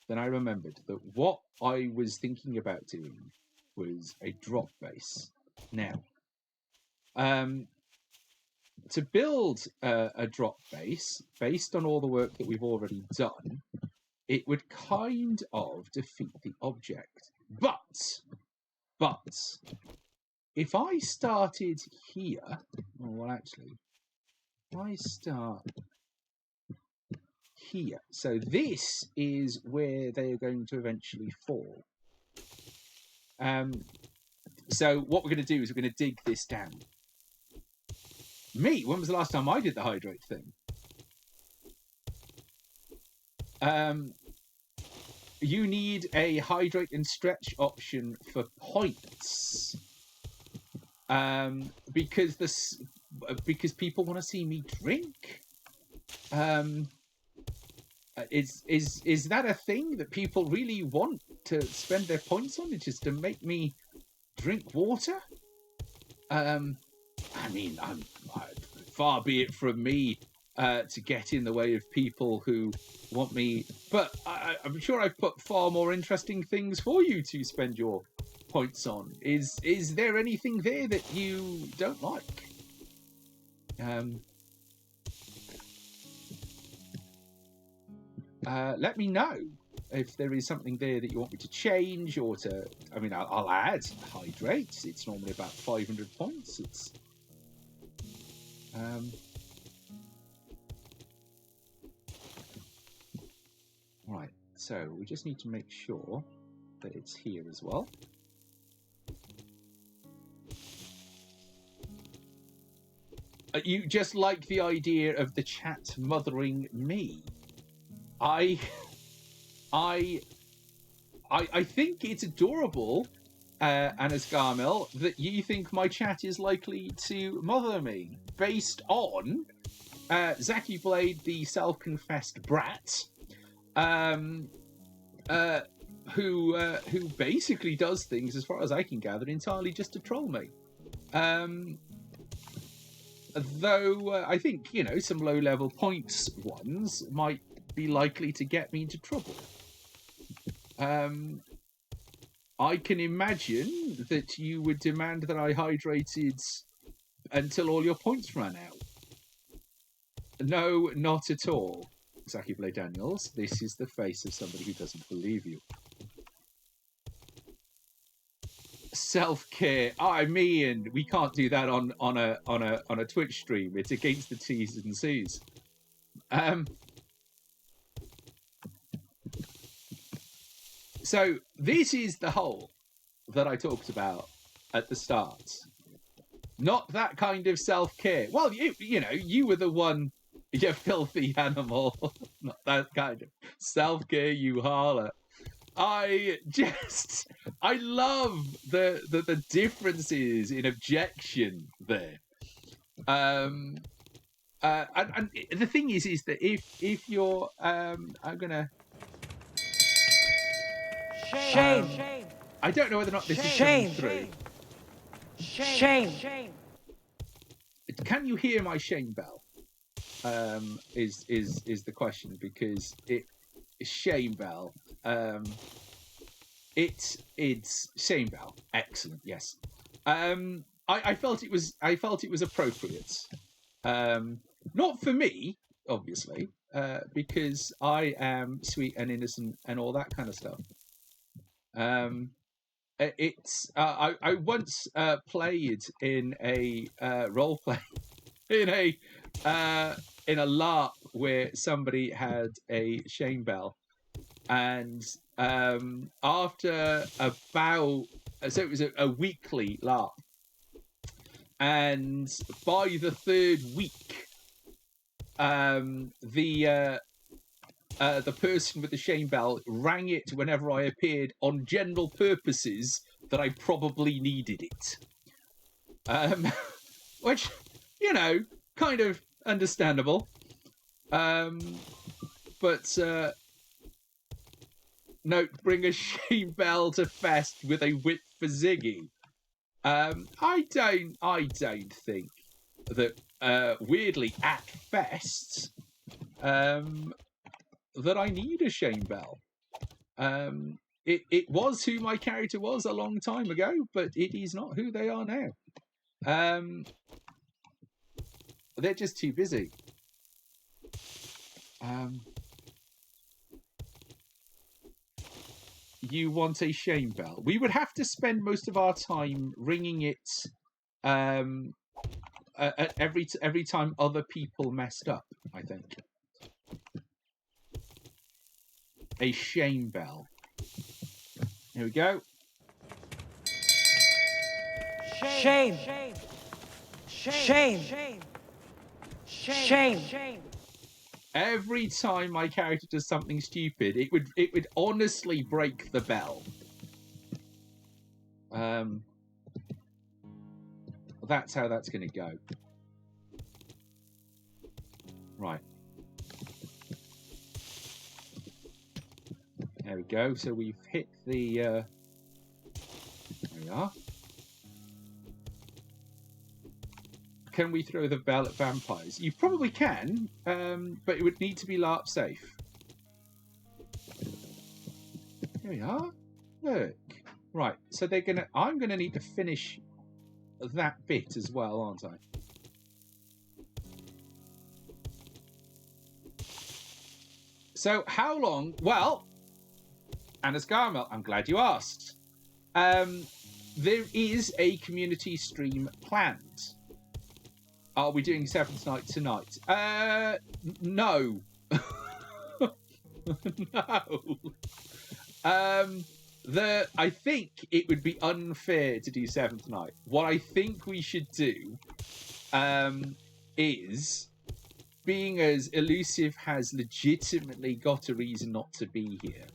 that what I was thinking about doing was a drop base. Now, to build a drop base based on all the work that we've already done, it would kind of defeat the object. But if I started here, well, actually, if I start here, so this is where they are going to eventually fall. So what we're going to do is we're going to dig this down. Me? When was the last time I did the hydrate thing? You need a hydrate and stretch option for points. Because people want to see me drink. Is that a thing that people really want to spend their points on? It's just to make me drink water? I mean, far be it from me to get in the way of people who want me, but I'm sure I've put far more interesting things for you to spend your points on. Is there anything there that you don't like? Let me know if there is something there that you want me to change or to. I mean, I'll add hydrate. It's normally about 500 points. It's right. So we just need to make sure that it's here as well. You just like the idea of the chat mothering me. I think it's adorable, Anas Garmel, that you think my chat is likely to mother me based on Zaki Blade, the self-confessed brat, who basically does things, as far as I can gather, entirely just to troll me. Though I think, you know, some low-level points ones might be likely to get me into trouble. I can imagine that you would demand that I hydrated until all your points ran out. No, not at all, Zaki Blade Daniels. This is the face of somebody who doesn't believe you. Self-care. I mean, we can't do that on a Twitch stream. It's against the T's and C's. So this is the hole that I talked about at the start. Not that kind of self-care. Well, you know, you were the one, you filthy animal. Not that kind of self-care, you harlot. I love the differences in objection there. And the thing is that if you're I'm gonna Shame. I don't know whether or not this is Shame. coming through. Shame. Can you hear my shame bell? Is the question, because it is shame bell. It's shame bell. Excellent. Yes. I felt it was appropriate. Not for me, obviously, because I am sweet and innocent and all that kind of stuff. I once played in a role play in a LARP where somebody had a shame bell, and after about, so it was a weekly LARP, and by the third week, the person with the shame bell rang it whenever I appeared on general purposes that I probably needed it. Which, you know, kind of understandable. But note, bring a shame bell to fest with a whip for Ziggy. I don't think that weirdly at fests that I need a shame bell. It was who my character was a long time ago, but it is not who they are now. They're just too busy. You want a shame bell? We would have to spend most of our time ringing it every time other people messed up, I think. A shame bell. Here we go. Shame. Shame. Shame. Every time my character does something stupid, it would honestly break the bell. That's how that's going to go. Right. There we go. So we've hit the... there we are. Can we throw the bell at vampires? You probably can, but it would need to be LARP safe. Here we are. Look. Right, so they're gonna... I'm gonna need to finish that bit as well, aren't I? So how long? Well, Anna Scarmel, I'm glad you asked. There is a community stream planned. Are we doing Seventh Night tonight? No. No. I think it would be unfair to do Seventh Night. What I think we should do is, being as Elusive has legitimately got a reason not to be here,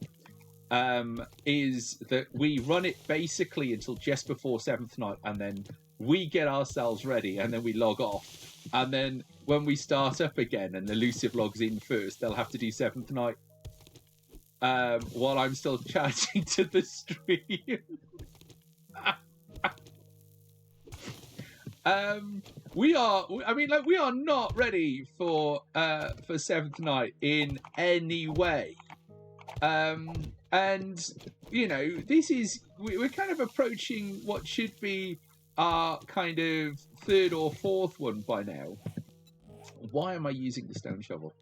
is that we run it basically until just before Seventh Night, and then we get ourselves ready, and then we log off. And then when we start up again and Elusive logs in first, they'll have to do Seventh Night while I'm still chatting to the stream. We are not ready for Seventh Night in any way. And you know, we're kind of approaching what should be our kind of third or fourth one by now. Why am I using the stone shovel?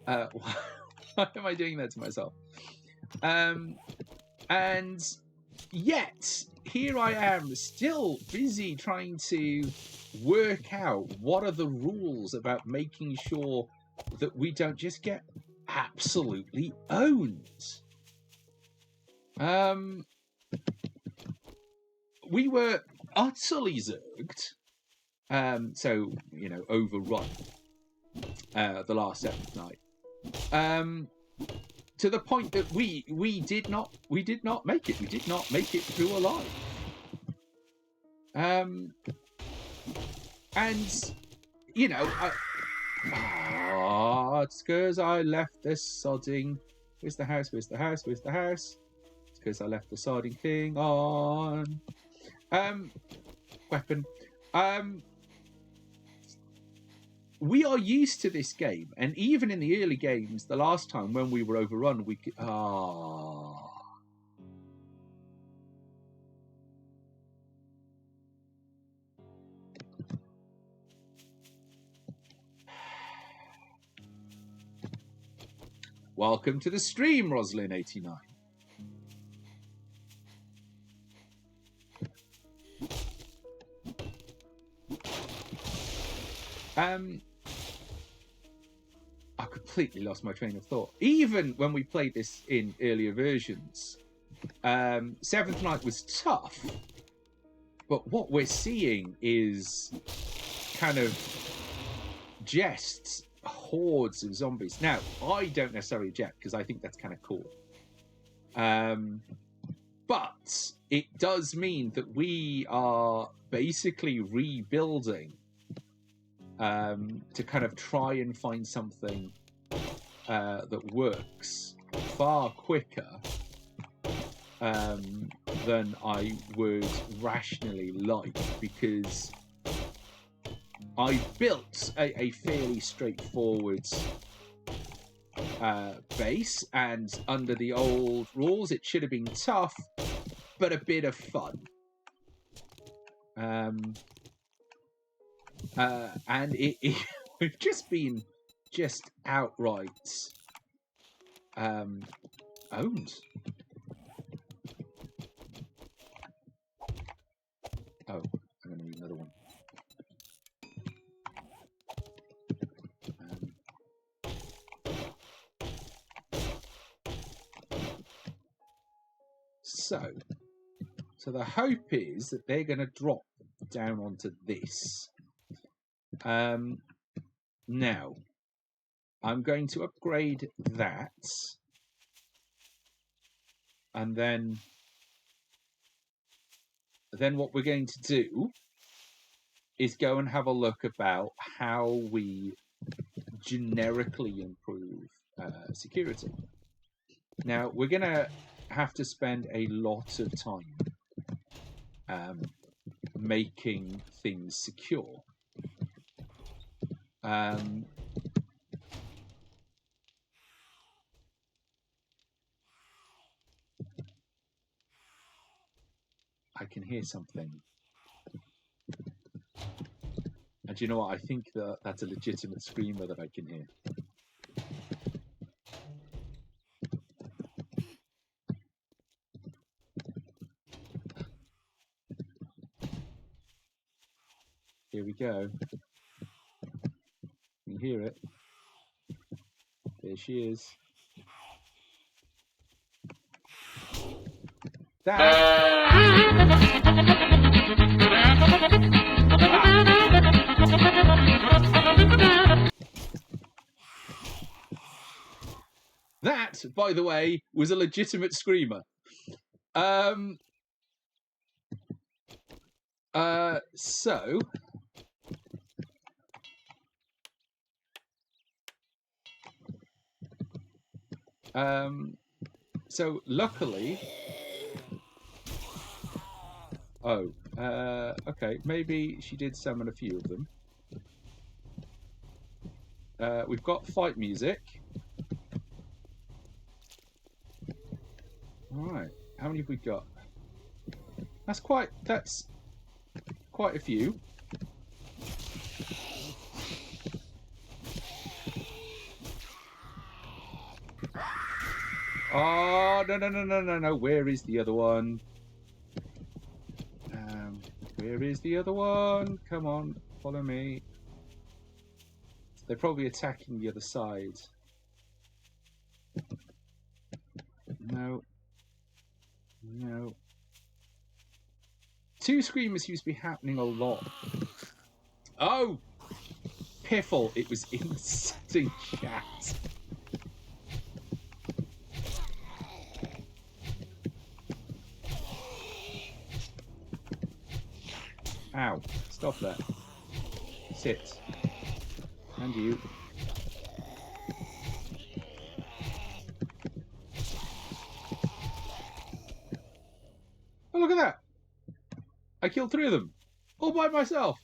Why am I doing that to myself? And yet, here I am, still busy trying to work out what are the rules about making sure that we don't just get absolutely owned. We were utterly zerged, so, you know, overrun the last Seventh Night. To the point that we did not make it. We did not make it through alive. And you know, it's because I left the sodding. Where's the house? Where's the house? Where's the house? It's because I left the sodding thing on. Weapon. We are used to this game, and even in the early games, the last time when we were overrun, we could... Welcome to the stream, Roslyn89. I completely lost my train of thought. Even when we played this in earlier versions, Seventh Night was tough, but what we're seeing is kind of just hordes of zombies. Now, I don't necessarily object because I think that's kind of cool. But it does mean that we are basically rebuilding to kind of try and find something that works far quicker than I would rationally like, because I built a fairly straightforward base, and under the old rules it should have been tough but a bit of fun. And we've just been outright owned. Oh, I'm going to need another one. So the hope is that they're going to drop down onto this. Now, I'm going to upgrade that. And then what we're going to do is go and have a look about how we generically improve security. Now, we're going to have to spend a lot of time making things secure. I can hear something. And do you know what? I think that's a legitimate screamer that I can hear. Here we go. You can hear it. There she is. That, by the way, was a legitimate screamer. So luckily, okay, maybe she did summon a few of them. We've got fight music. All right, how many have we got? That's quite a few. Oh, no. Where is the other one? Where is the other one? Come on, follow me. They're probably attacking the other side. No. Two screamers used to be happening a lot. Oh! Piffle, it was in chat. Ow, stop that. Sit. And you. Oh, look at that! I killed 3 of them, all by myself.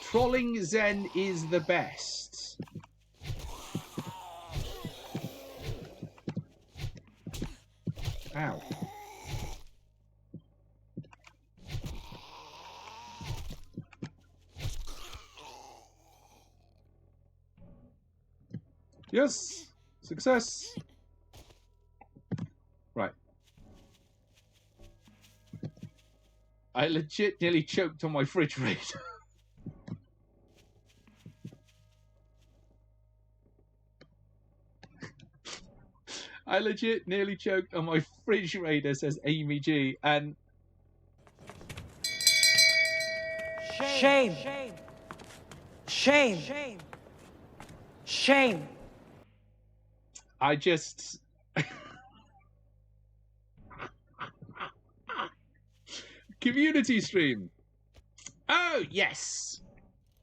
Trolling Zen is the best. Ow. Yes! Success! Right. I legit nearly choked on my refrigerator. I legit nearly choked on my refrigerator, says Amy G, and... Shame. Shame. Shame. Shame. I just... Community stream. Oh, yes.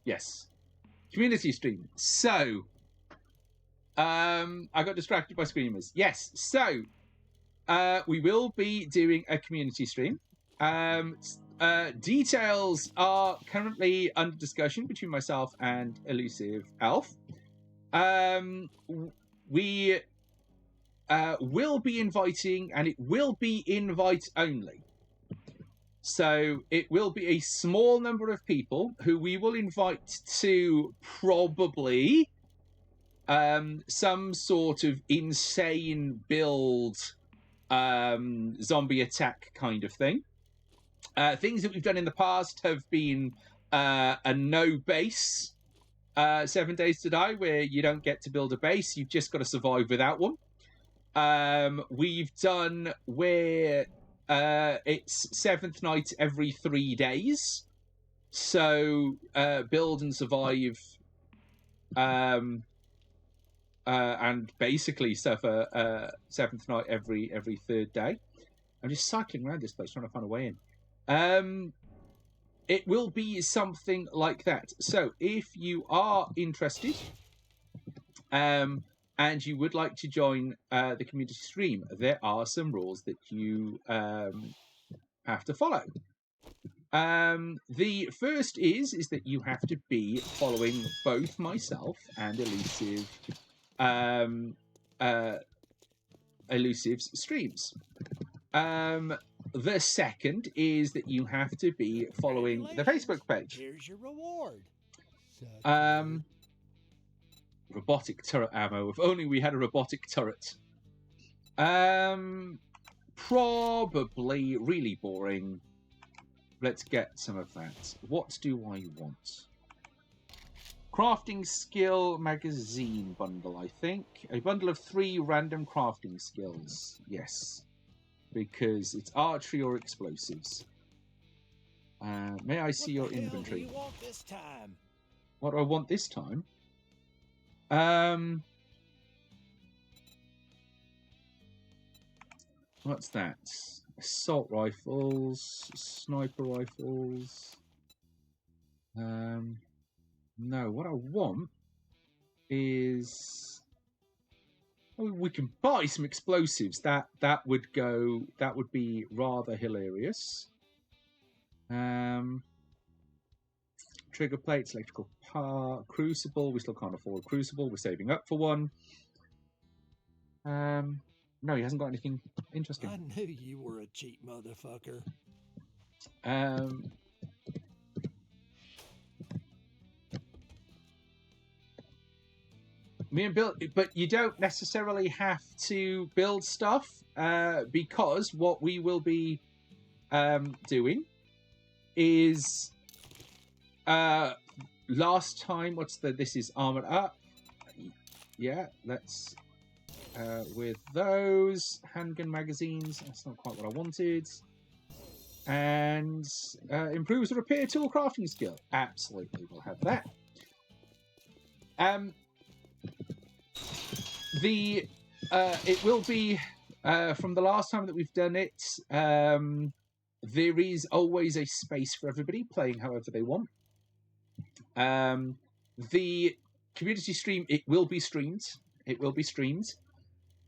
Yes. Community stream. So, I got distracted by screamers. Yes. So, we will be doing a community stream. Details are currently under discussion between myself and Elusive Elf. We will be inviting, and it will be invite only. So it will be a small number of people who we will invite to probably some sort of insane build, zombie attack kind of thing. Things that we've done in the past have been a no base 7 Days to Die, where you don't get to build a base, you've just got to survive without one. we've done where it's 7th night every 3 days. So build and survive, and basically suffer 7th night every 3rd day. I'm just cycling around this place trying to find a way in. It will be something like that. So if you are interested, and you would like to join the community stream, there are some rules that you have to follow. The first is that you have to be following both myself and Elusive's streams. The second is that you have to be following the Facebook page. Here's your reward. Robotic turret ammo. If only we had a robotic turret. Probably really boring. Let's get some of that. What do I want? Crafting skill magazine bundle, I think. A bundle of 3 random crafting skills. Yes. Because it's archery or explosives. May I see your inventory? What do you want this time? What do I want this time? What's that? Assault rifles, sniper rifles. No, what I want is we can buy some explosives. That would go. That would be rather hilarious. Trigger plates, electrical power, crucible. We still can't afford crucible. We're saving up for one. No, he hasn't got anything interesting. I knew you were a cheap motherfucker. Me and Bill, but you don't necessarily have to build stuff, because what we will be doing is last time. This is armored up. Yeah, let's with those handgun magazines. That's not quite what I wanted. And improves the repair tool crafting skill. Absolutely, we'll have that. It will be from the last time that we've done it. There is always a space for everybody playing however they want. The community stream, it will be streamed. It will be streamed.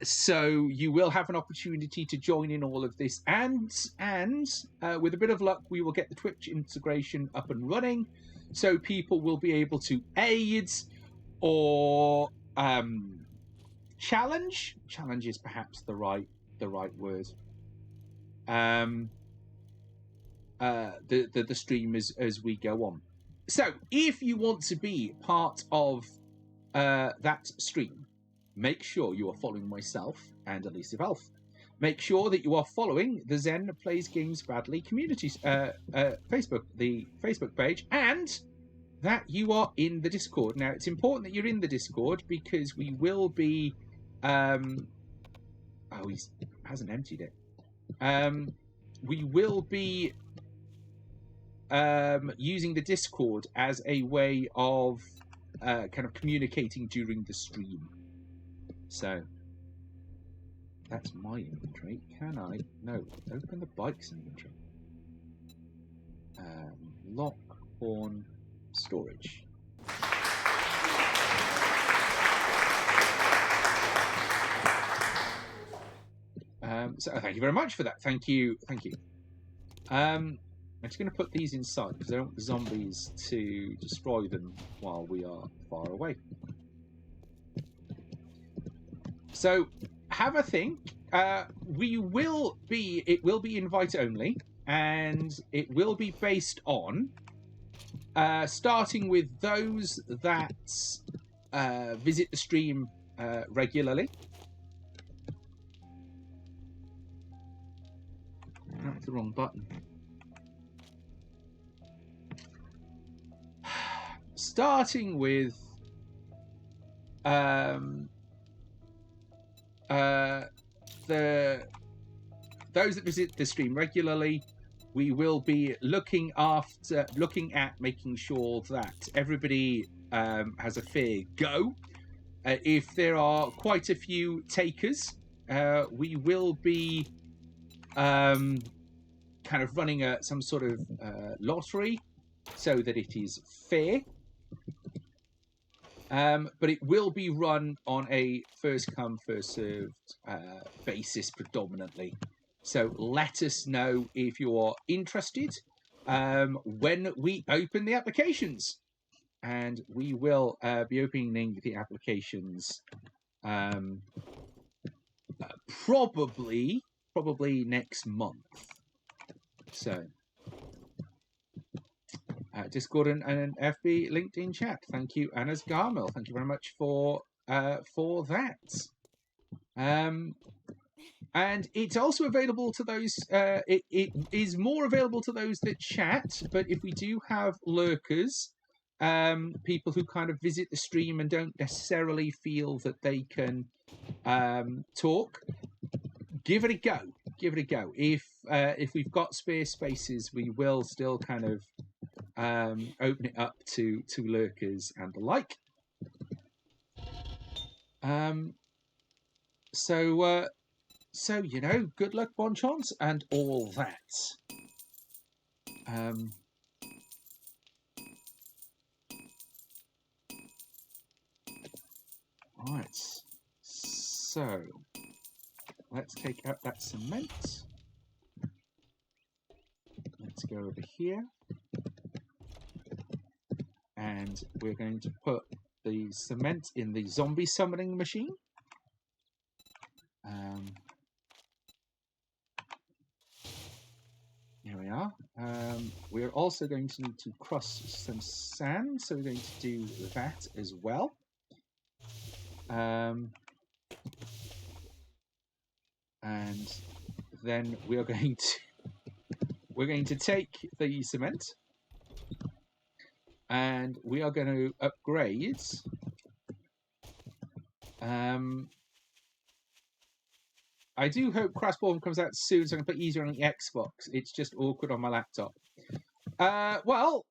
So you will have an opportunity to join in all of this, and with a bit of luck, we will get the Twitch integration up and running, so people will be able to aid or challenge. Challenge is perhaps the right word. The stream as we go on. So if you want to be part of that stream, make sure you are following myself and Elusive Elf. Make sure that you are following the Zen Plays Games Bradley community Facebook, the Facebook page, and that you are in the Discord. Now, it's important that you're in the Discord because we will be... he hasn't emptied it. We will be using the Discord as a way of kind of communicating during the stream. So, that's my inventory. Can I? No. Open the bike's inventory. Lock on storage. So thank you very much for that. Thank you. I'm just going to put these inside because I don't want the zombies to destroy them while we are far away. So have a think. It will be invite only, and it will be based on starting with those that visit the stream regularly. That's the wrong button. Starting with those that visit the stream regularly, we will be looking at making sure that everybody has a fair go. If there are quite a few takers, we will be kind of running some sort of lottery so that it is fair. But it will be run on a first come, first served basis predominantly. So let us know if you're interested when we open the applications. And we will be opening the applications probably next month. So Discord and FB LinkedIn chat. Thank you, Anas Garmel. Thank you very much for that. And it's also available to those. It is more available to those that chat. But if we do have lurkers, people who kind of visit the stream and don't necessarily feel that they can talk, give it a go. Give it a go. If we've got spare spaces, we will still kind of open it up to lurkers and the like. So you know, good luck, bon chance, and all that. Right. So let's take out that cement. Let's go over here. And we're going to put the cement in the zombie summoning machine. Here we are. We're also going to need to crush some sand, so we're going to do that as well. And then we're going to take the cement, and we are going to upgrade. I do hope Crashborn comes out soon so I can play easier on the Xbox. It's just awkward on my laptop. Well,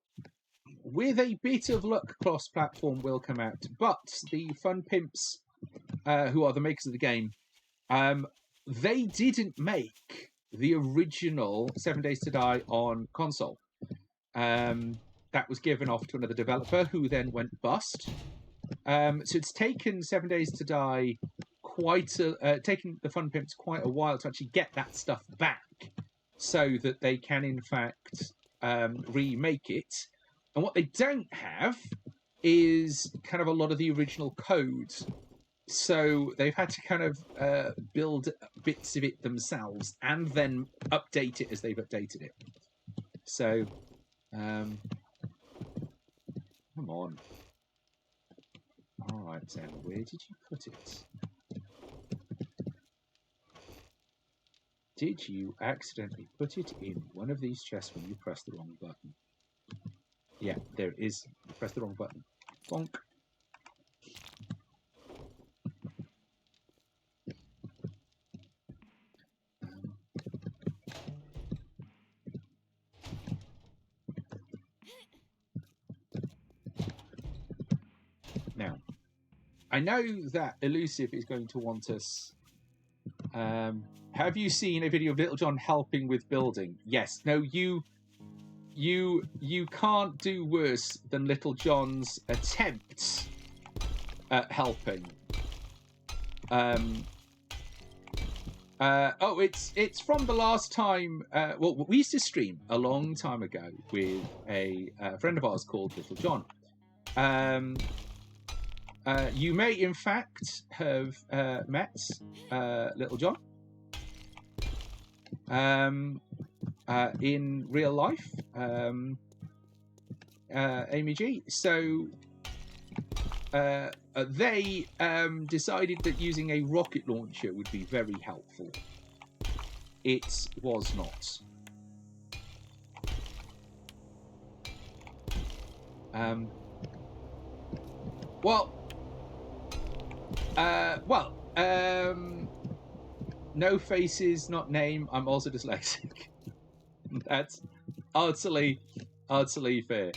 with a bit of luck, cross-platform will come out. But the Fun Pimps, who are the makers of the game, they didn't make the original 7 Days to Die on console. That was given off to another developer who then went bust. So it's taken 7 Days to Die taking the Fun Pimps quite a while to actually get that stuff back, so that they can in fact remake it. And what they don't have is kind of a lot of the original code, so they've had to kind of build bits of it themselves and then update it as they've updated it. So come on. All right, then, where did you put it? Did you accidentally put it in one of these chests when you pressed the wrong button? Yeah, there it is. You pressed the wrong button. Bonk. Now, I know that Elusive is going to want us. Have you seen a video of Little John helping with building? Yes. No, you can't do worse than Little John's attempts at helping. It's from the last time. Well, we used to stream a long time ago with a friend of ours called Little John. You may, in fact, have met Little John in real life, Amy G. So they decided that using a rocket launcher would be very helpful. It was not. no faces, not name. I'm also dyslexic. That's utterly fair.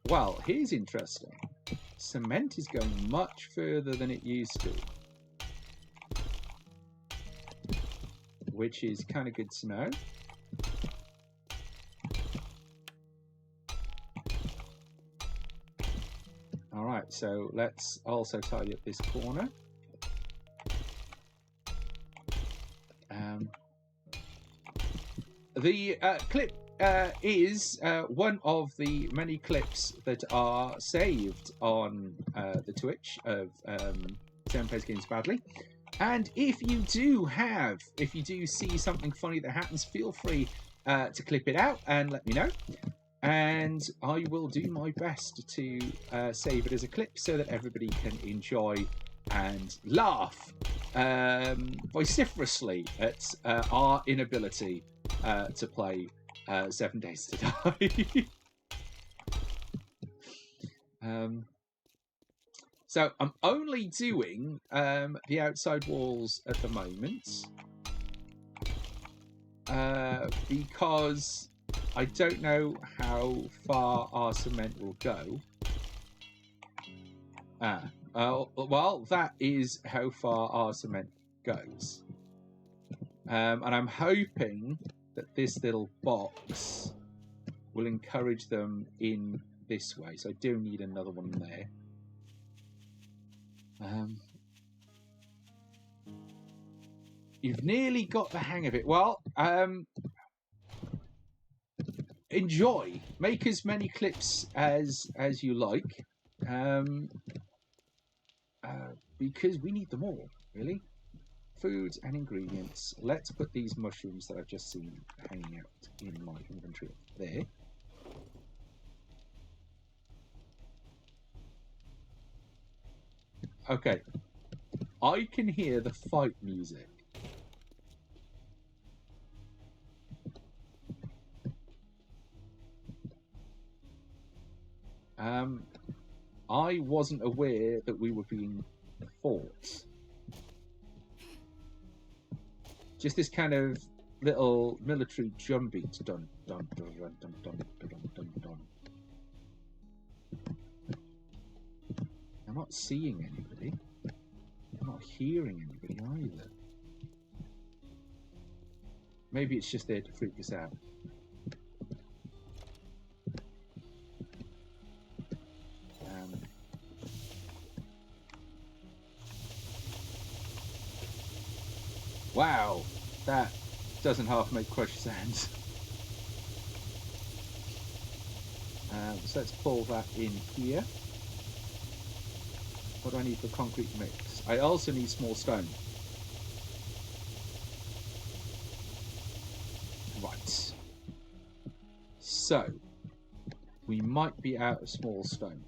Well, here's interesting. Cement is going much further than it used to, which is kind of good to know. All right, so let's also tidy up this corner. The clip is one of the many clips that are saved on the Twitch of Sam Plays Games Badly. And if you do see something funny that happens, feel free to clip it out and let me know. And I will do my best to save it as a clip so that everybody can enjoy and laugh vociferously at our inability to play 7 Days to Die. So I'm only doing the outside walls at the moment because I don't know how far our cement will go. Well, that is how far our cement goes. And I'm hoping that this little box will encourage them in this way. So I do need another one there. You've nearly got the hang of it. Well, enjoy. Make as many clips as you like. Because we need them all, really. Food and ingredients. Let's put these mushrooms that I've just seen hanging out in my inventory there. Okay. I can hear the fight music. I wasn't aware that we were being fought. Just this kind of little military drum beat. Dun, dun, dun, dun, dun, dun, dun, dun, dun. I'm not seeing anybody. I'm not hearing anybody either. Maybe it's just there to freak us out. Wow, that doesn't half make crush sounds. So let's pull that in here. What do I need for concrete mix? I also need small stone. Right. So, we might be out of small stone.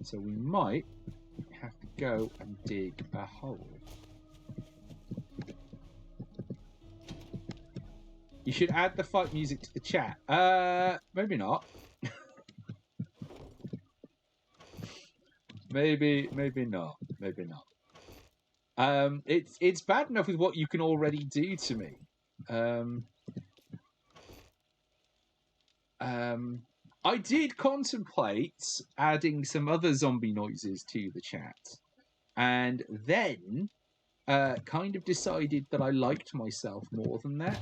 So we might have to go and dig a hole. You should add the fight music to the chat. Maybe not. maybe not. Maybe not. It's bad enough with what you can already do to me. I did contemplate adding some other zombie noises to the chat, and then kind of decided that I liked myself more than that.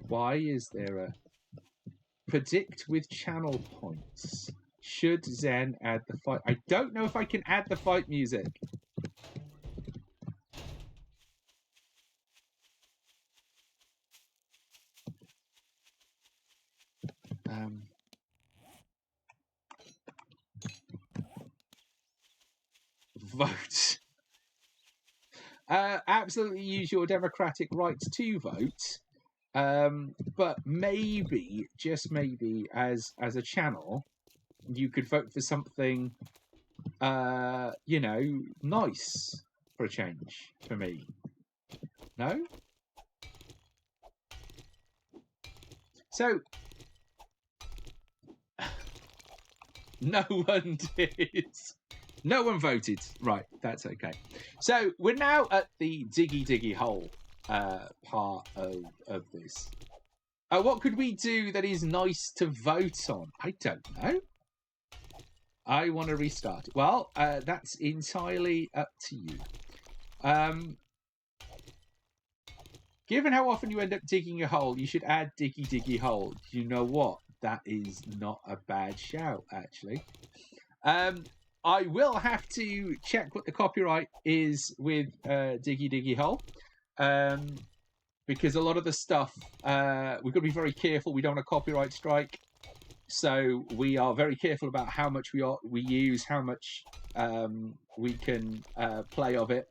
Why is there a predict with channel points? Should Zen add the fight? I don't know if I can add the fight music. Vote. Absolutely use your democratic right to vote. But maybe, just maybe, as a channel, you could vote for something, you know, nice for a change for me. No? So, no one did. No one voted. Right, that's okay. So we're now at the diggy hole part of this. What could we do that is nice to vote on? I don't know. I want to restart. Well, that's entirely up to you. Given how often you end up digging a hole, you should add diggy hole. You know what? That is not a bad shout, actually. I will have to check what the copyright is with diggy hole. Because a lot of the stuff, we've got to be very careful. We don't want a copyright strike. So we are very careful about how much we use, how much we can play of it.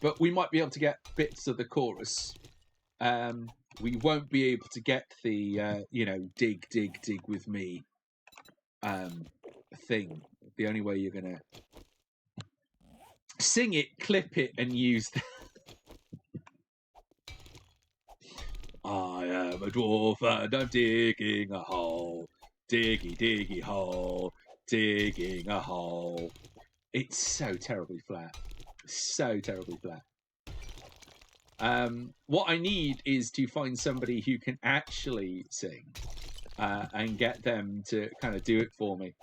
But we might be able to get bits of the chorus. We won't be able to get the, dig with me thing. The only way you're going to sing it, clip it, and use the... I am a dwarf and I'm digging a hole. Diggy hole. Digging a hole. It's so terribly flat. So terribly flat. What I need is to find somebody who can actually sing and get them to kind of do it for me.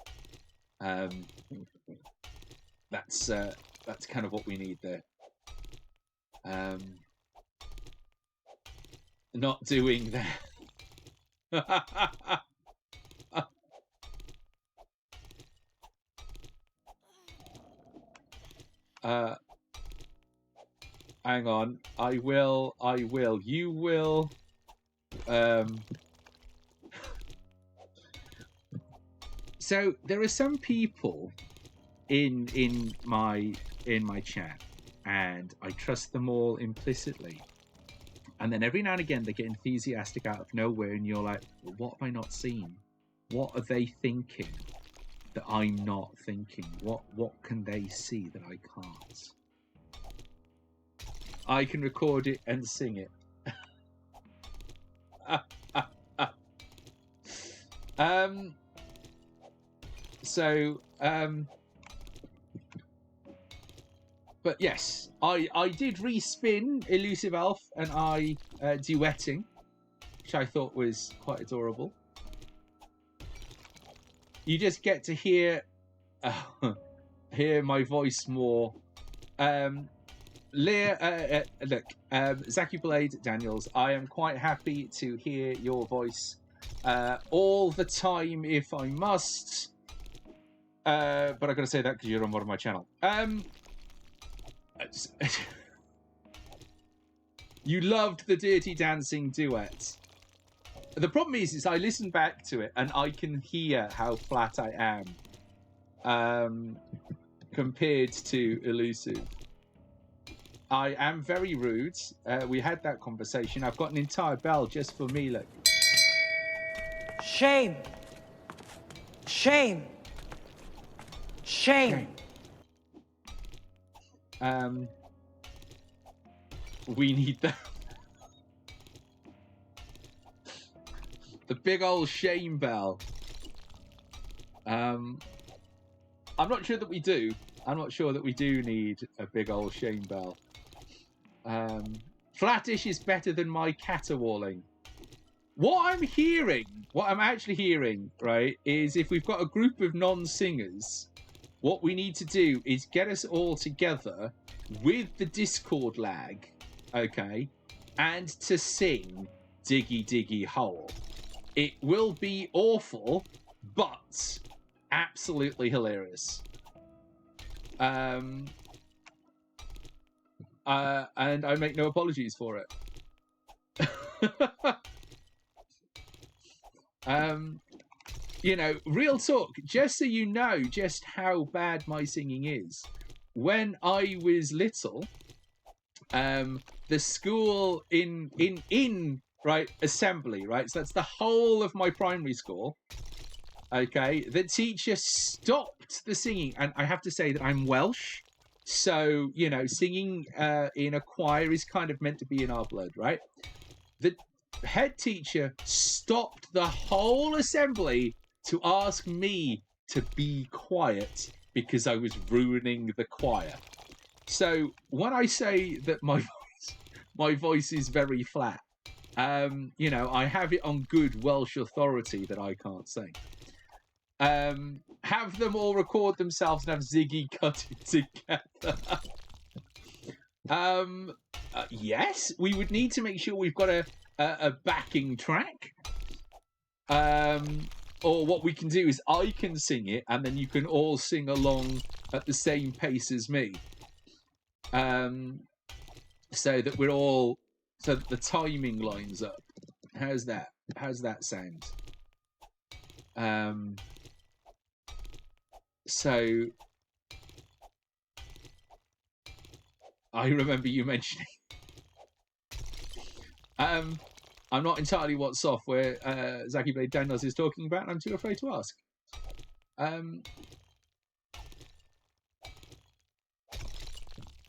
That's kind of what we need there. Not doing that. Hang on. I will. You will. So there are some people in my chat, and I trust them all implicitly. And then every now and again they get enthusiastic out of nowhere, and you're like, well, what have I not seen? What are they thinking that I'm not thinking? What can they see that I can't? I can record it and sing it. But yes, I did respin Elusive Elf and I duetting, which I thought was quite adorable. You just get to hear my voice more. Look, Zaki Blade Daniels, I am quite happy to hear your voice all the time if I must. But I've got to say that because you're on one of my channel. You loved the Dirty Dancing duet. The problem is I listen back to it and I can hear how flat I am compared to Elusive. I am very rude. We had that conversation. I've got an entire bell just for me, look. Shame. Shame. Shame. We need that. The big old shame bell. I'm not sure that we do. I'm not sure that we do need a big old shame bell. Flattish is better than my caterwauling. What I'm actually hearing, right, is if we've got a group of non-singers, what we need to do is get us all together with the Discord lag, okay, and to sing Diggy Hole. It will be awful, but absolutely hilarious. And I make no apologies for it. Real talk, just so you know just how bad my singing is. When I was little, the school in assembly, right? So that's the whole of my primary school. Okay, the teacher stopped the singing, and I have to say that I'm Welsh, So, you know, singing in a choir is kind of meant to be in our blood, right? The head teacher stopped the whole assembly to ask me to be quiet because I was ruining the choir. So when I say that my voice is very flat, you know, I have it on good Welsh authority that I can't sing. Have them all record themselves and have Ziggy cut it together. Yes, we would need to make sure we've got a backing track. Or what we can do is I can sing it and then you can all sing along at the same pace as me. So that so that the timing lines up. How's that? How's that sound? So I remember you mentioning. I'm not entirely what software Zachy Blade Daniels is talking about, and I'm too afraid to ask.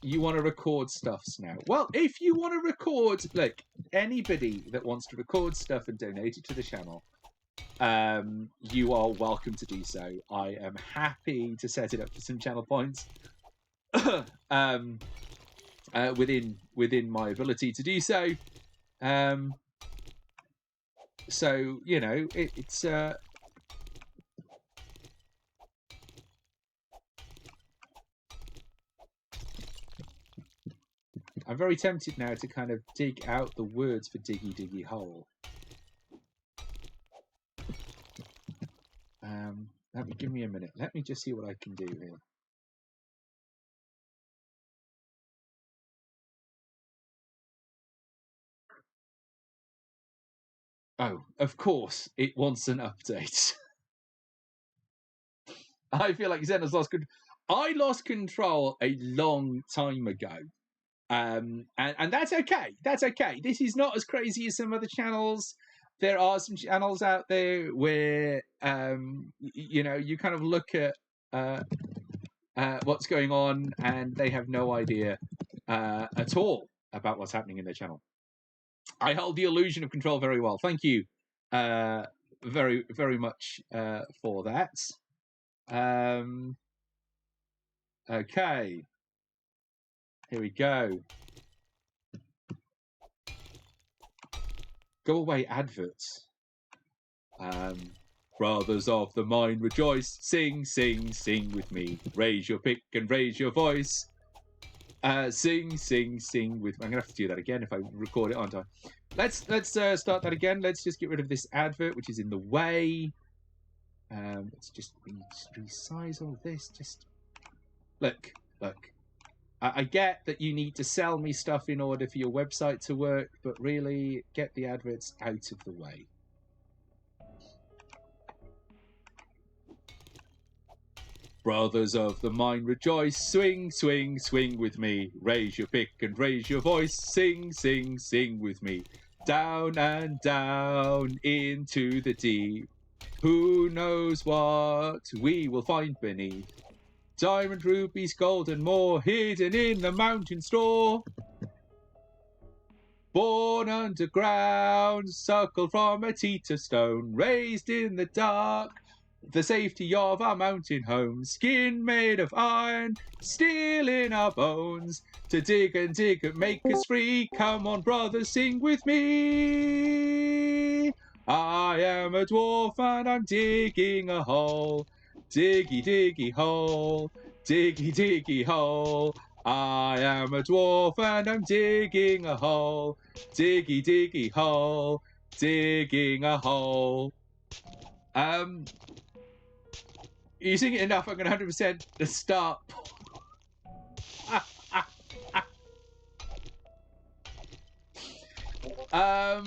You want to record stuffs now? Well, if you want to record, like, anybody that wants to record stuff and donate it to the channel, you are welcome to do so. I am happy to set it up for some channel points within my ability to do so. So, you know, it's I'm very tempted now to kind of dig out the words for Diggy Diggy Hole. Give me a minute. Let me just see what I can do here. Oh, of course, it wants an update. I feel like Zen has lost control. I lost control a long time ago. And that's okay. That's okay. This is not as crazy as some other channels. There are some channels out there where, you know, you kind of look at what's going on and they have no idea at all about what's happening in their channel. I hold the illusion of control very well. Thank you very, very much for that. Okay. Here we go. Go away, adverts. Brothers of the mind, rejoice. Sing, sing, sing with me. Raise your pick and raise your voice. Sing, sing, sing with me. I'm going to have to do that again if I record it, aren't I? Let's start that again. Let's just get rid of this advert, which is in the way. Let's just resize all this. Just look. I get that you need to sell me stuff in order for your website to work, but really, get the adverts out of the way. Brothers of the mind, rejoice. Swing, swing, swing with me. Raise your pick and raise your voice. Sing, sing, sing with me. Down and down into the deep. Who knows what we will find beneath? Diamond, rubies, gold, and more hidden in the mountain store. Born underground, suckled from a teeter stone, raised in the dark, the safety of our mountain home. Skin made of iron, steel in our bones, to dig and make us free. Come on, brothers, sing with me. I am a dwarf and I'm digging a hole. Diggy, diggy hole, diggy, diggy hole. I am a dwarf and I'm digging a hole. Diggy, diggy hole, digging a hole. You sing it enough, I'm going to 100% start.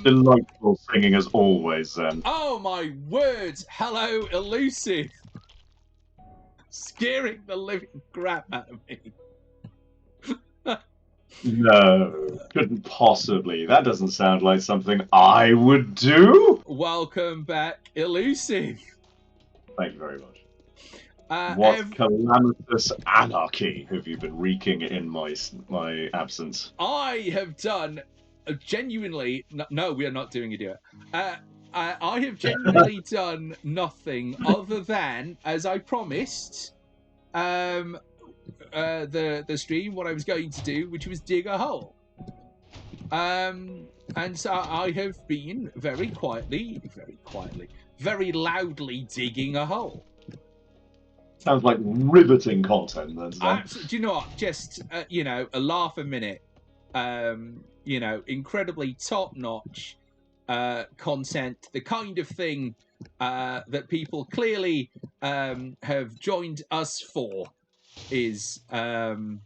Delightful singing as always, then. Oh my words! Hello, Elusive! Scaring the living crap out of me. No, couldn't possibly. That doesn't sound like something I would do. Welcome back, Elusive. Thank you very much. What calamitous anarchy have you been wreaking in my absence? I have done genuinely. No, we are not doing a duet. I have genuinely done nothing other than, as I promised, the stream, what I was going to do, which was dig a hole. And so I have been very loudly digging a hole. Sounds like riveting content, then. Do you know what? Just a laugh a minute. Incredibly top-notch content. The kind of thing that people clearly have joined us for is all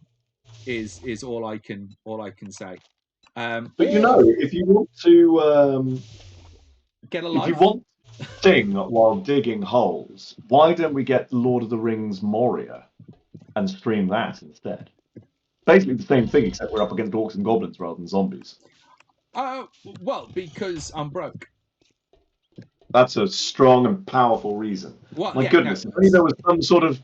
I can say. But if you want to get a life, if you want to sing while digging holes, why don't we get Lord of the Rings Moria and stream that instead? Basically the same thing, except we're up against orcs and goblins rather than zombies. Well, because I'm broke. That's a strong and powerful reason. Well, My goodness, if only there was some sort of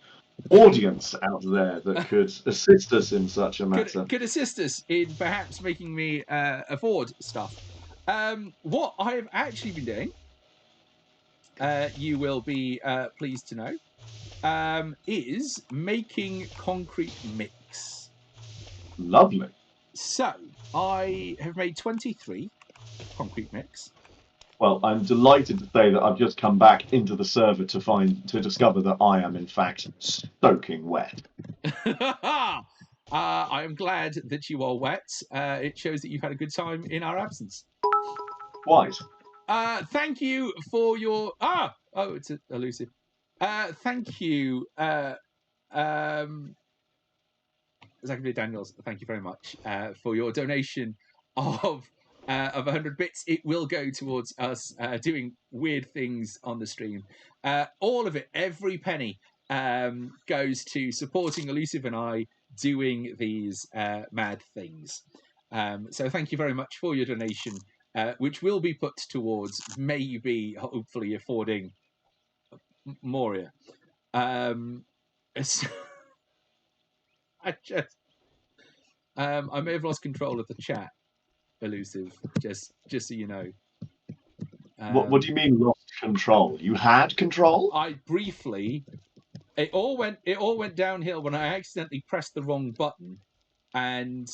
audience out there that could assist us in such a matter. Could assist us in perhaps making me afford stuff. What I have actually been doing, you will be pleased to know, is making concrete mix. Lovely. So, I have made 23 concrete mix. Well, I'm delighted to say that I've just come back into the server to discover that I am in fact soaking wet. I am glad that you are wet. It shows that you've had a good time in our absence. Quite. Thank you for your it's elusive. Thank you, Zachary Daniels. Thank you very much for your donation of 100 bits. It will go towards us doing weird things on the stream. All of it, every penny, goes to supporting Elusive and I doing these mad things. So thank you very much for your donation, which will be put towards maybe, hopefully, affording Moria. I may have lost control of the chat, Elusive, just so you know. What do you mean lost control? You had control? I briefly. It all went downhill when I accidentally pressed the wrong button and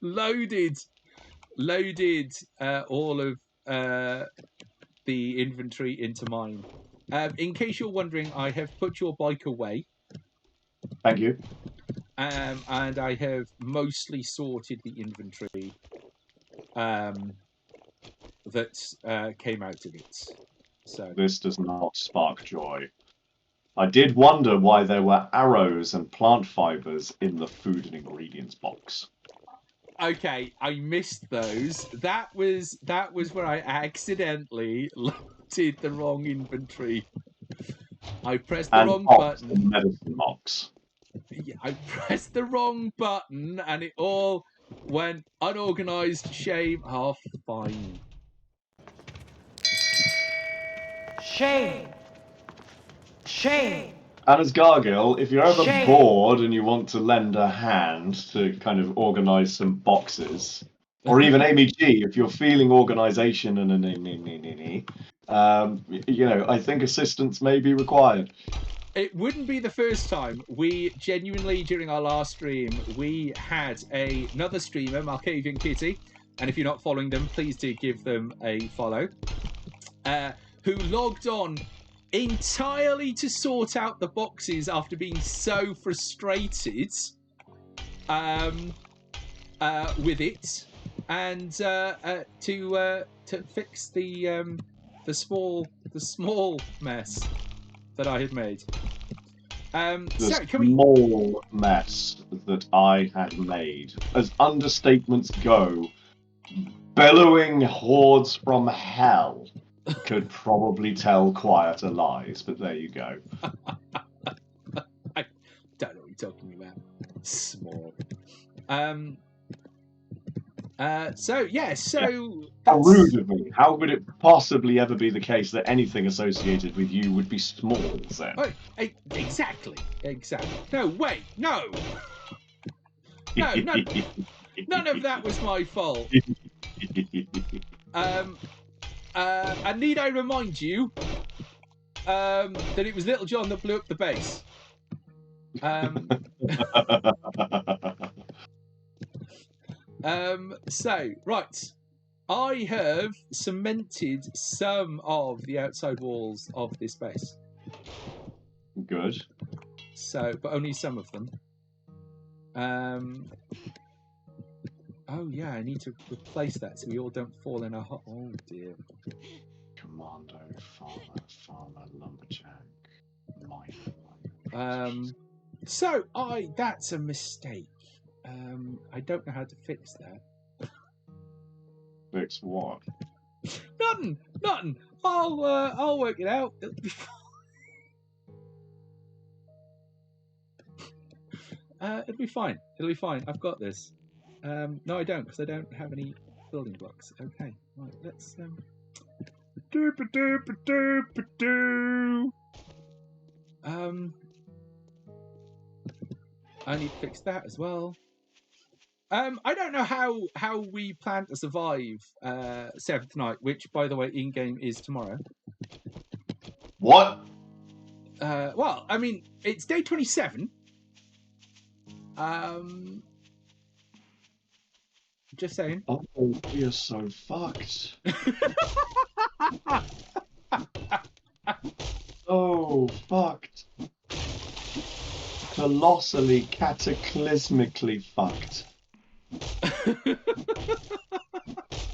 loaded all of the inventory into mine. In case you're wondering, I have put your bike away. Thank you. And I have mostly sorted the inventory that came out of it. So this does not spark joy. I did wonder why there were arrows and plant fibers in the food and ingredients box. Okay, I missed those. That was where I accidentally loaded the wrong inventory. I pressed the wrong button. The medicine box. Yeah, I pressed the wrong button and it all went unorganized. Shame. Oh, fine. Shame. Shame. And as Gargill, if you're ever Shame. bored and you want to lend a hand to kind of organise some boxes, or even Amy G, if you're feeling organisation I think assistance may be required. It wouldn't be the first time. We genuinely, during our last stream, we had another streamer, Malkavian Kitty, and if you're not following them, please do give them a follow, who logged on entirely to sort out the boxes after being so frustrated with it, and to fix the small mess that I had made. Small mess that I had made. As understatements go, bellowing hordes from hell could probably tell quieter lies, but there you go. I don't know what you're talking about. Small. So yeah, so How that's rude of me. How would it possibly ever be the case that anything associated with you would be small, then? oh, exactly. No, wait, no, no, none of that was my fault. And need I remind you that it was Little John that blew up the base? So, right. I have cemented some of the outside walls of this base. Good. So, but only some of them. Oh yeah, I need to replace that so we all don't fall in a hot. Oh dear. Commando, farmer, lumberjack, miner. So that's a mistake. I don't know how to fix that. Fix what? Nothing. I'll work it out. It'll be fine. It'll be fine. I've got this. No, I don't, because I don't have any building blocks. Okay, right. Let's I need to fix that as well. I don't know how we plan to survive Seventh Night, which, by the way, in game is tomorrow. What? Well, I mean, it's day 27. Just saying. Oh, we are so fucked. So fucked. Colossally, cataclysmically fucked.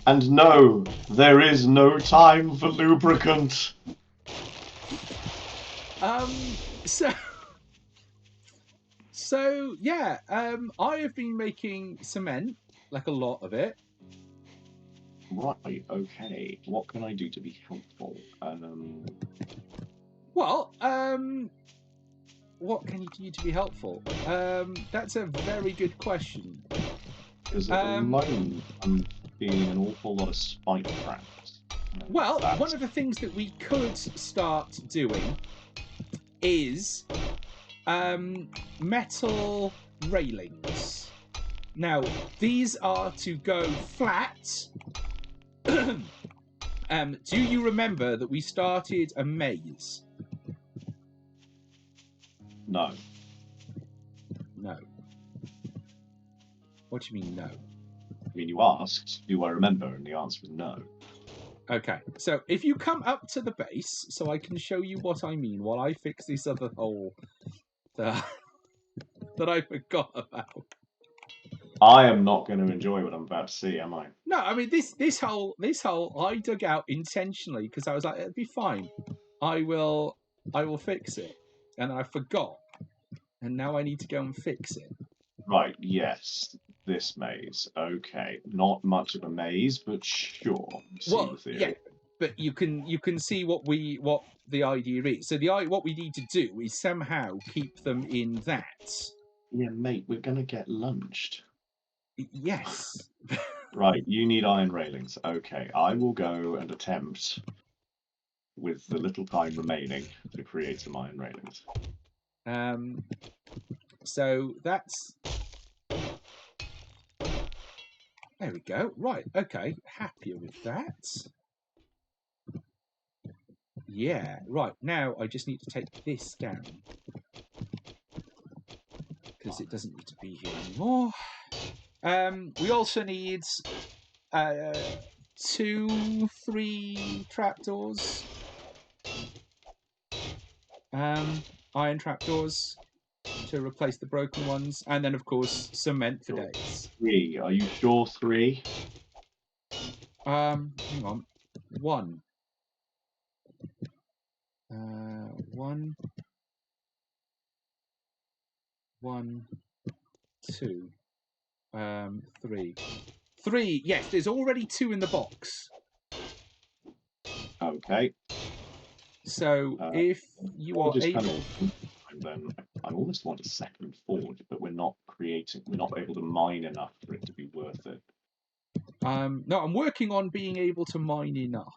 And no, there is no time for lubricant. So yeah, I have been making cement, like a lot of it. Right, okay. What can I do to be helpful? Well, what can you do to be helpful? That's a very good question. Because at the moment, I'm feeling an awful lot of spike traps. Well, one of the things that we could start doing is metal railings. Now, these are to go flat. Do you remember that we started a maze? No. No. What do you mean, no? I mean, you asked, do I remember? And the answer was no. Okay, so if you come up to the base, so I can show you what I mean while I fix this other hole that I forgot about. I am not going to enjoy what I'm about to see, am I? No, I mean this hole I dug out intentionally because I was like, it'll be fine. I will fix it, and I forgot, and now I need to go and fix it. Right. Yes. This maze. Okay. Not much of a maze, but sure. Well, the theory. yeah, but you can see what the idea is. So what we need to do is somehow keep them in that. Yeah, mate, we're gonna get lunched. Yes. Right, you need iron railings. Okay, I will go and attempt, with the little time remaining, to create some iron railings. So that's... There we go. Right, okay. Happier with that. Yeah, right. Now I just need to take this down. Because it doesn't need to be here anymore. We also need 2, 3 trapdoors. Iron trapdoors to replace the broken ones, and then of course cement for days. 3. Are you sure 3? Hang on. 1. 1. 1, 2. 3. 3. Yes, there's already 2 in the box. Okay. So if you are able, then I almost want a second forge, but we're not able to mine enough for it to be worth it. No, I'm working on being able to mine enough.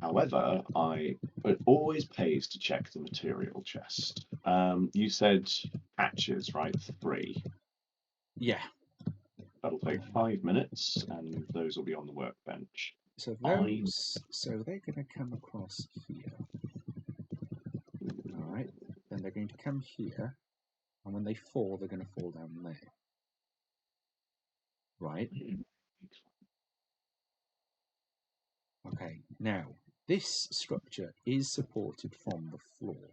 However, it always pays to check the material chest. You said hatches, right? 3. Yeah. That'll take 5 minutes, and those will be on the workbench. So those, so they're going to come across here. All right. Then they're going to come here, and when they fall, they're going to fall down there. Right. Okay. Now, this structure is supported from the floor.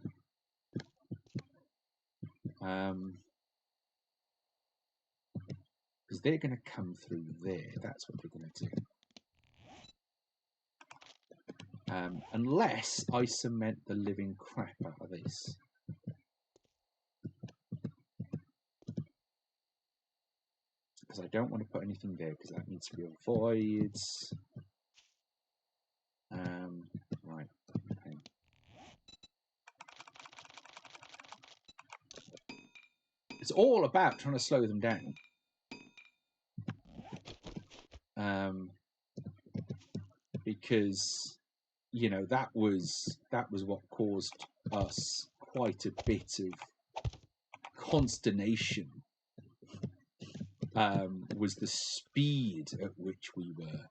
Because they're going to come through there. That's what they're going to do. Unless I cement the living crap out of this. Because I don't want to put anything there, because that needs to be a void. Right. Okay. It's all about trying to slow them down. Because you know that was what caused us quite a bit of consternation. Was the speed at which we were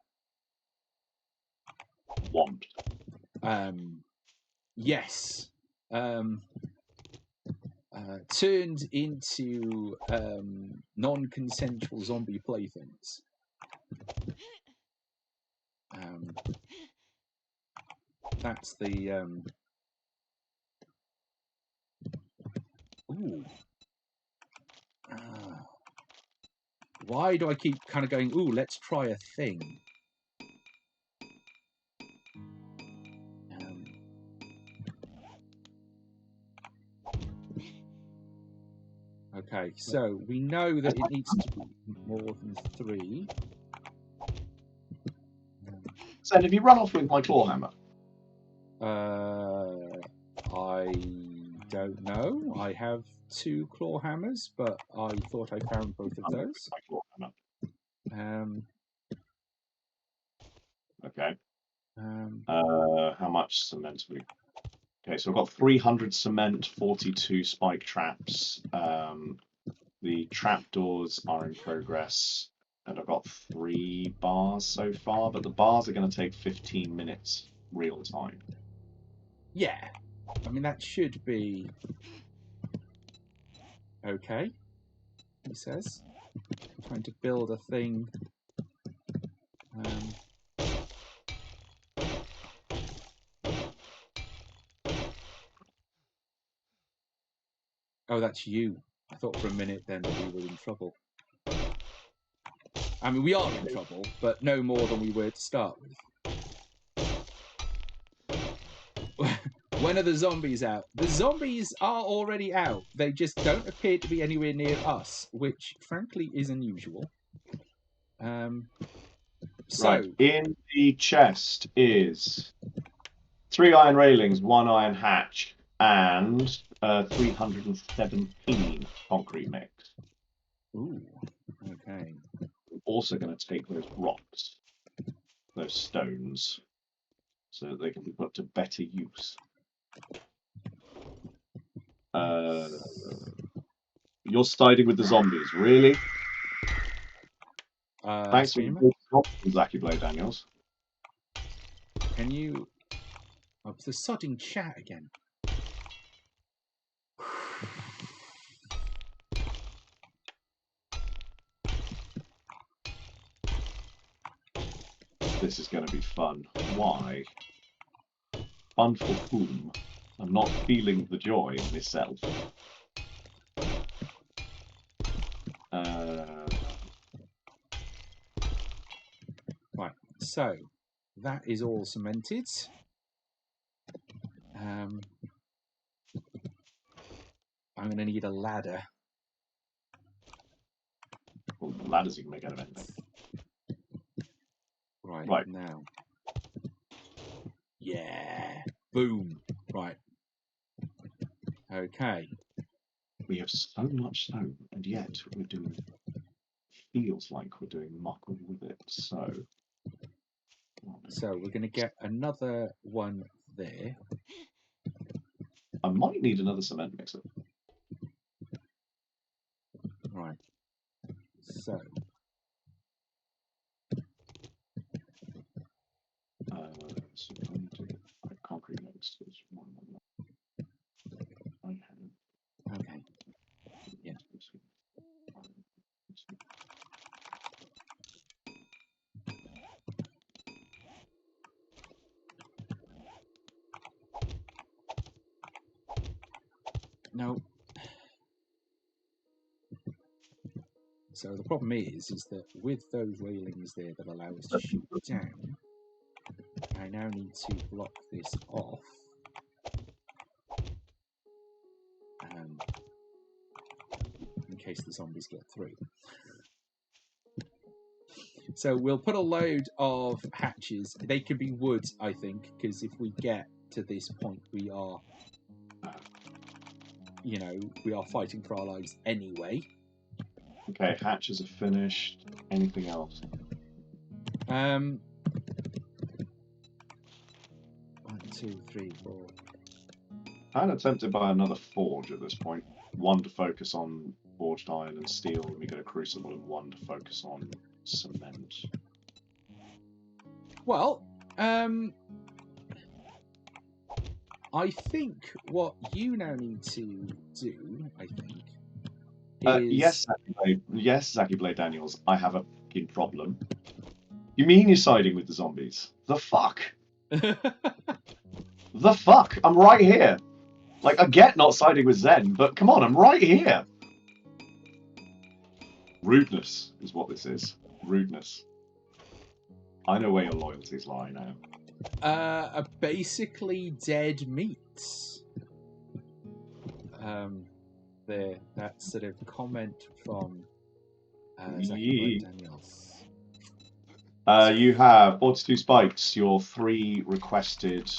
Wand. Yes. Turned into non-consensual zombie playthings. That's the ooh. Why do I keep kind of going, ooh, let's try a thing? Okay, so we know that it needs to be more than 3. Sen, have you run off with my claw hammer? I don't know. I have 2 claw hammers, but I thought I found both of those. My claw hammer. Okay. How much cement have we? Okay, so I've got 300 cement, 42 spike traps. The trapdoors are in progress, and I've got 3 bars so far, but the bars are going to take 15 minutes real time. Yeah. I mean, that should be okay, he says. Trying to build a thing. Oh, that's you. I thought for a minute then that we were in trouble. I mean, we are in trouble, but no more than we were to start with. When are the zombies out? The zombies are already out. They just don't appear to be anywhere near us, which frankly is unusual. Right, in the chest is 3 iron railings, 1 iron hatch, and 317 concrete mix. Ooh, okay. I'm also going to take those rocks, those stones, so that they can be put to better use. You're siding with the zombies, really? Thanks for your Zacky Blade Daniels. Can you... Oh, it's the sodding chat again. This is going to be fun. Why? Fun for whom? I'm not feeling the joy in myself. Right, so that is all cemented. I'm going to need a ladder. Well, ladders you can make out of anything. Right, now. Yeah, boom. Right. Okay. We have so much stone, and yet we're doing feels like we're doing muck with it. So So we're going to get another one there. I might need another cement mixer. Right. So So I need to concrete mixers. I have. okay. Yeah. No. So the problem is that with those railings there that allow us to shoot down, I now need to block this off. In case the zombies get through. So we'll put a load of hatches. They can be wood, I think, because if we get to this point, we are, we are fighting for our lives anyway. Okay, hatches are finished. Anything else? 1, 2, 3, 4. Kind of tempted by another forge at this point. One to focus on forged iron and steel, and we get a crucible, and one to focus on cement. Well, I think what you now need to do, I think, is... Yes, Zachy Blade Daniels, I have a fucking problem. You mean you're siding with the zombies? The fuck? The fuck? I'm right here. Like, I get not siding with Zen, but come on, I'm right here. Rudeness is what this is. Rudeness. I know where your loyalties lie now. Basically dead meats. There, that sort of comment from Zachy Blade Daniels. You have 42 spikes, your 3 requested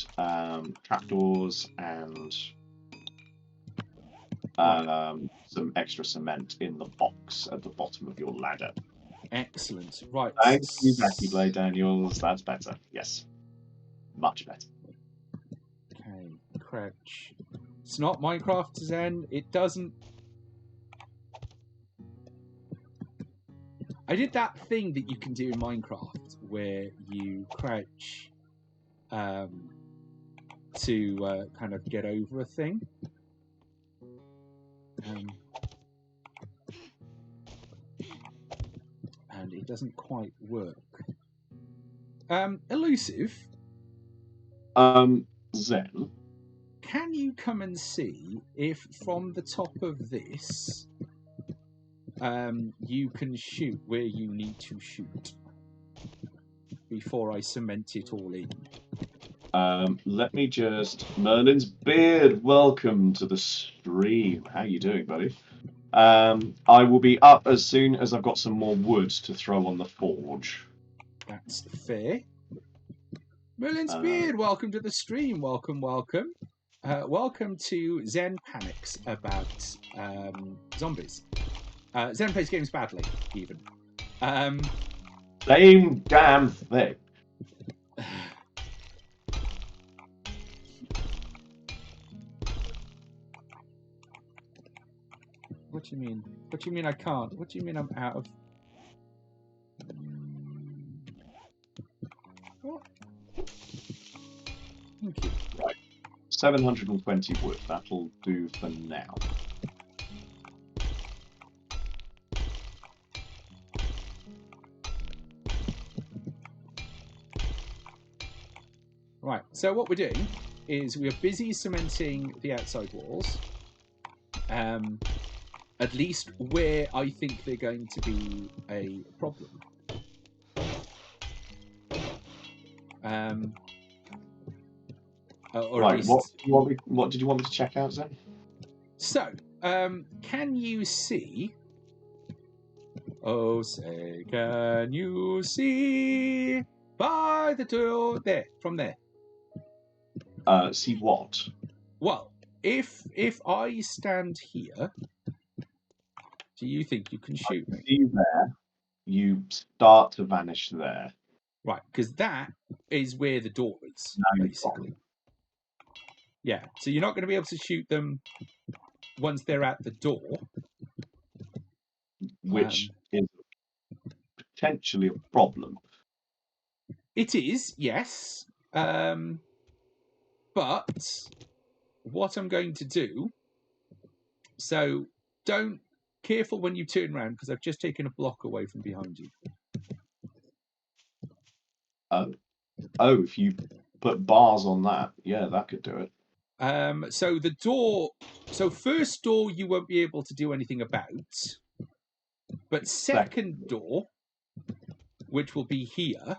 trapdoors, and some extra cement in the box at the bottom of your ladder. Excellent. Right. Thank you, Zachy Blade Daniels. That's better. Yes. Much better. Okay, crouch. It's not Minecraft Zen. It doesn't... I did that thing that you can do in Minecraft where you crouch to kind of get over a thing. And it doesn't quite work. Elusive. Zen. Can you come and see if from the top of this you can shoot where you need to shoot before I cement it all in? Let me just... Merlin's Beard, welcome to the stream. How you doing, buddy? I will be up as soon as I've got some more wood to throw on the forge. That's fair. Merlin's Beard, welcome to the stream. Welcome, welcome. Welcome to Zen Panics about zombies. Zen plays games badly, even. Same damn thing. What do you mean? What do you mean I can't? What do you mean I'm out of... What? Thank you. Right. 720 wood. That'll do for now. Right, so what we're doing is we are busy cementing the outside walls. At least where I think they're going to be a problem. Or right, at least... what did you want me to check out, Zen? So, can you see... Oh, say, can you see by the door? There, from there. See what? Well, if I stand here, do you think you can shoot me? See you there. you start to vanish there. Right, because that is where the door is, Now you've basically. Yeah, so you're not going to be able to shoot them once they're at the door. Which is potentially a problem. It is, yes. But what I'm going to do, so careful when you turn around, because I've just taken a block away from behind you. Oh, if you put bars on that, yeah, that could do it. So the door, first door you won't be able to do anything about, but second door, which will be here,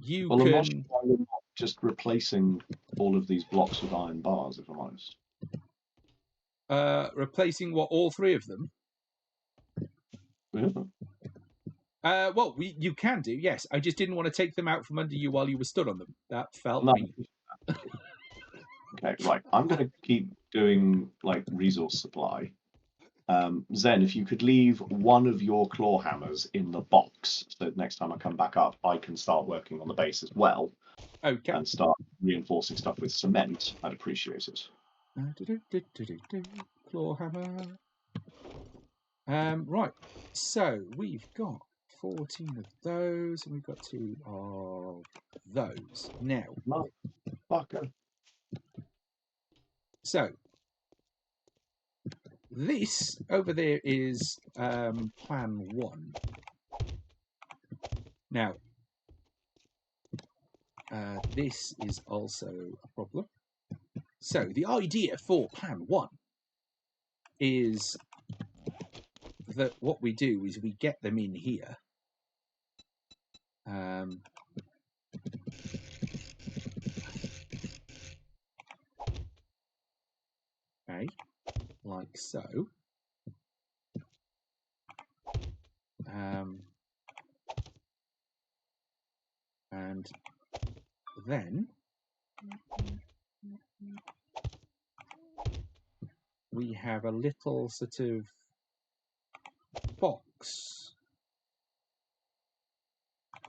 I'm not sure why we're not just replacing all of these blocks with iron bars, if I'm honest. Replacing what, all three of them? Yeah. Well, you can do, yes. I just didn't want to take them out from under you while you were stood on them. That felt No. mean. Okay, right. I'm going to keep doing like resource supply. Zen, if you could leave one of your claw hammers in the box, so next time I come back up, I can start working on the base as well. Okay. And start reinforcing stuff with cement, I'd appreciate it. Claw hammer. Right. So we've got 14 of those, and we've got 2 of those. Now. Motherfucker. So this over there is plan 1. Now, this is also a problem. So the idea for plan 1 is that what we do is we get them in here. Okay, like so. And then we have a little sort of box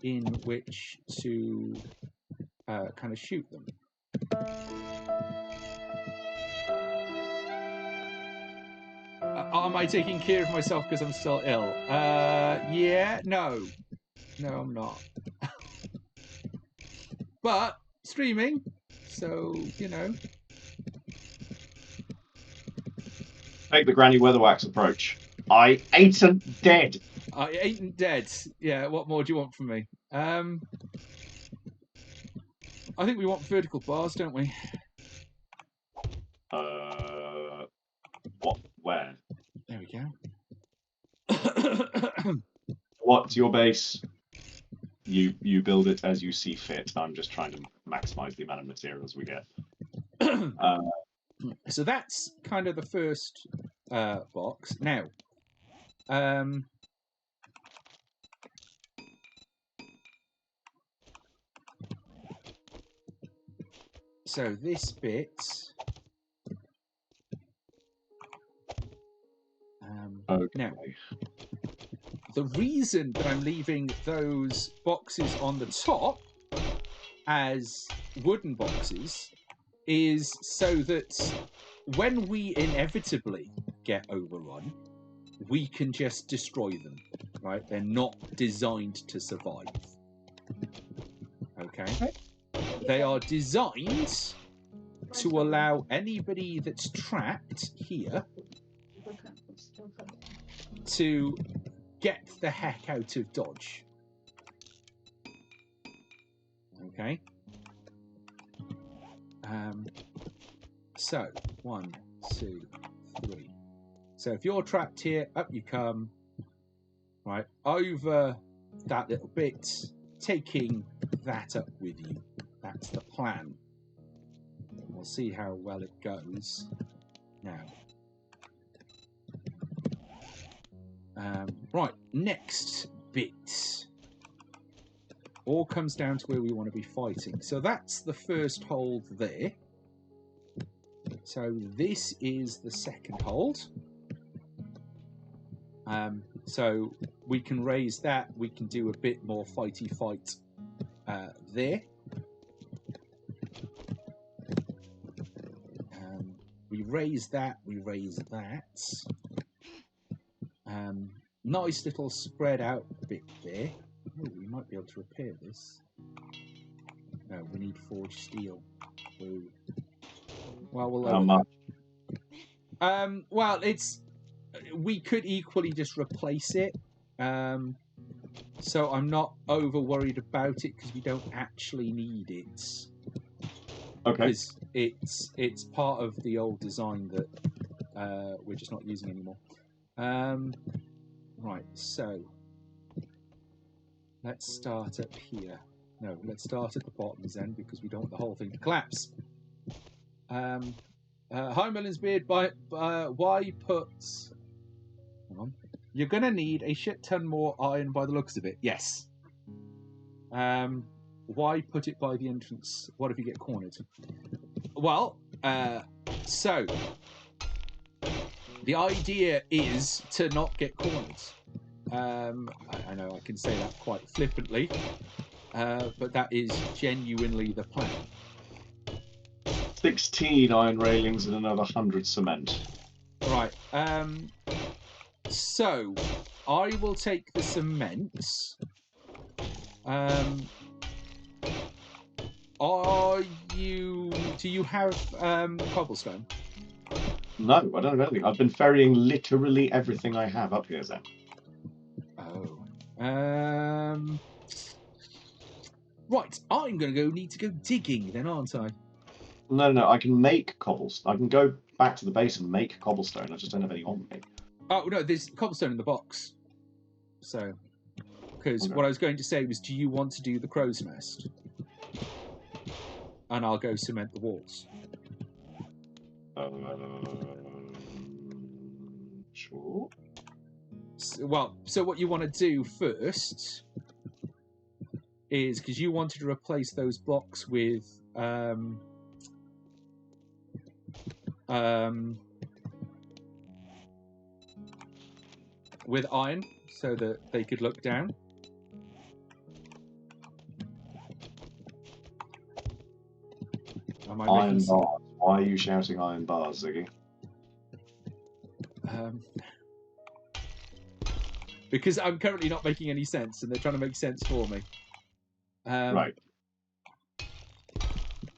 in which to kind of shoot them. Am I taking care of myself because I'm still ill? Yeah, no, I'm not. But streaming, so you know. Take the Granny Weatherwax approach. I ain't dead. I ain't dead. Yeah, what more do you want from me? I think we want vertical bars, don't we? What? Where? There we go. What's your base? You build it as you see fit. I'm just trying to maximize the amount of materials we get. So that's kind of the first box. Now, so this bit. Okay. Now, the reason that I'm leaving those boxes on the top as wooden boxes is so that when we inevitably get overrun, we can just destroy them, right? They're not designed to survive. Okay? They are designed to allow anybody that's trapped here to get the heck out of Dodge. Okay? So, 1, 2, 3. So if you're trapped here, up you come. Right, over that little bit, taking that up with you. That's the plan. We'll see how well it goes. Now. Right, next bit. All comes down to where we want to be fighting. So that's the first hold there. So this is the second hold. So we can raise that. We can do a bit more fighty fight there. We raise that. We raise that. Nice little spread out bit there. Oh, we might be able to repair this. No, we need forged steel. Ooh. Well, we'll How lower much? that. Well, it's. We could equally just replace it. So I'm not over worried about it because we don't actually need it. Okay. Because it's part of the old design that we're just not using anymore. Right, so let's start up here. No, let's start at the bottom then because we don't want the whole thing to collapse. Hi, Melonsbeard. Why put? Hang on. You're gonna need a shit ton more iron by the looks of it. Yes. Why put it by the entrance? What if you get cornered? Well, so the idea is to not get cornered. I know I can say that quite flippantly, but that is genuinely the plan. 16 iron railings and another 100 cement. Right. So I will take the cement. Do you have cobblestone? No, I don't have anything. I've been ferrying literally everything I have up here, Zen. Oh. Right, I'm going to need to go digging then, aren't I? No, I can make cobblestone. I can go back to the base and make cobblestone. I just don't have any on me. Oh, no, there's cobblestone in the box. So, because Okay. what I was going to say was, do you want to do the crow's nest? And I'll go cement the walls. Sure. So what you want to do first is, because you wanted to replace those blocks with iron, so that they could look down. Am I Iron making bars. Why are you shouting iron bars, Ziggy? Because I'm currently not making any sense, and they're trying to make sense for me. Right.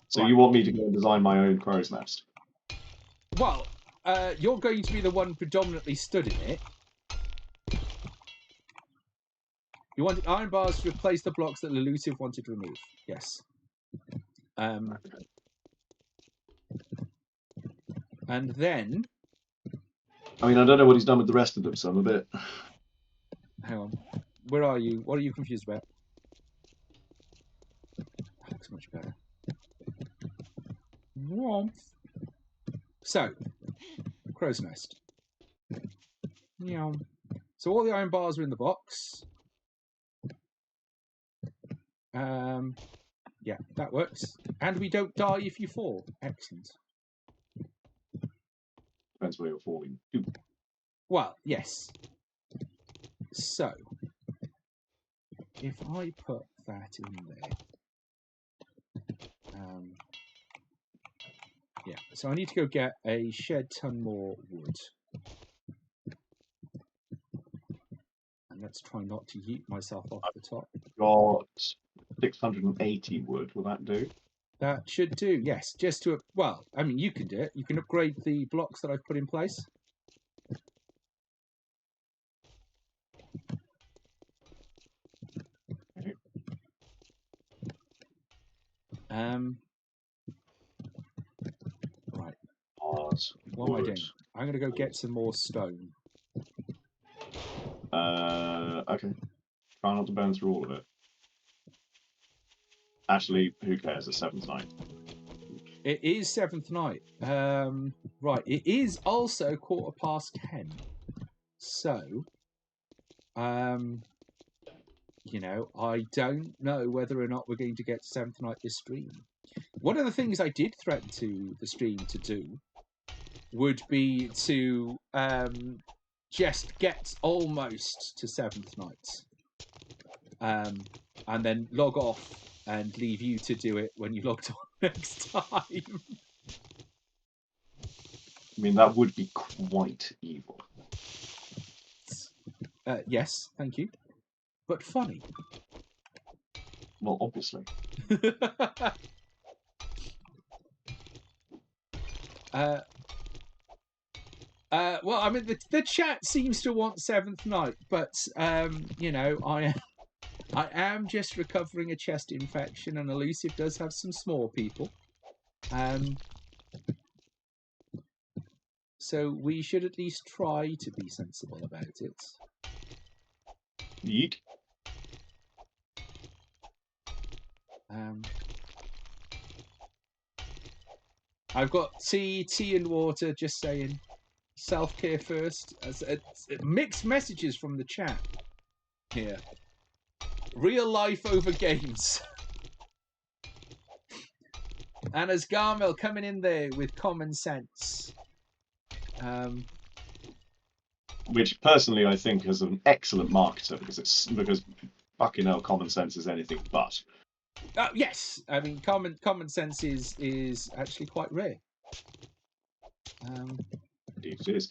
So right. you want me to go and design my own crow's nest? Well, you're going to be the one predominantly stood in it. You want iron bars to replace the blocks that Lelusive wanted to remove. Yes. And then... I mean, I don't know what he's done with the rest of them, so I'm a bit... Hang on. Where are you? What are you confused about? That looks much better. Warmth. So, crow's nest. Meow. So all the iron bars are in the box. Yeah, that works. And we don't die if you fall. Excellent. Depends where you're falling to. Well, yes. So, if I put that in there, yeah. So I need to go get a shed ton more wood, and let's try not to yeet myself off the top. Got 680 wood. Will that do? That should do. Yes, just to well, I mean, you can do it. You can upgrade the blocks that I've put in place. Right. What am I doing? I'm going to go get some more stone. Okay. Try not to burn through all of it. Actually, who cares? It's 7th night. It is 7th night. Right. It is also 10:15. So, you know, I don't know whether or not we're going to get to 7th night this stream. One of the things I did threaten to the stream to do would be to just get almost to 7th night, and then log off and leave you to do it when you logged on next time. I mean, that would be quite evil. Yes, thank you, but funny. Well, obviously. Well, I mean, the chat seems to want 7th night, but you know, I am just recovering a chest infection, and Elusive does have some small people. So we should at least try to be sensible about it. Yeet. I've got tea and water, just saying. Self-care first. Mixed messages from the chat here. Real life over games. And as Garmel coming in there with common sense. Which personally I think is an excellent marketer because fucking hell, common sense is anything but. Yes, I mean common sense is actually quite rare. Indeed it is.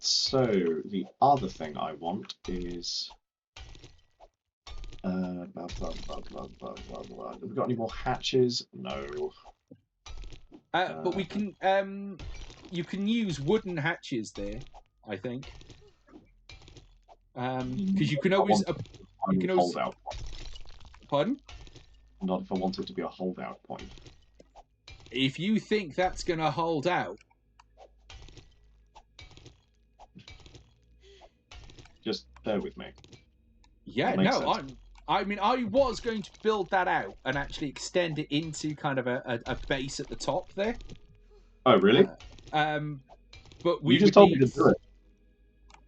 So the other thing I want is have we got any more hatches? No. But we can you can use wooden hatches there, I think. Because you can always holdout. Pardon? Not if I want it to be a holdout point. If you think that's going to hold out, just bear with me. Yeah, no, I mean, I was going to build that out and actually extend it into kind of a base at the top there. Oh, really? But we you just told me to do it.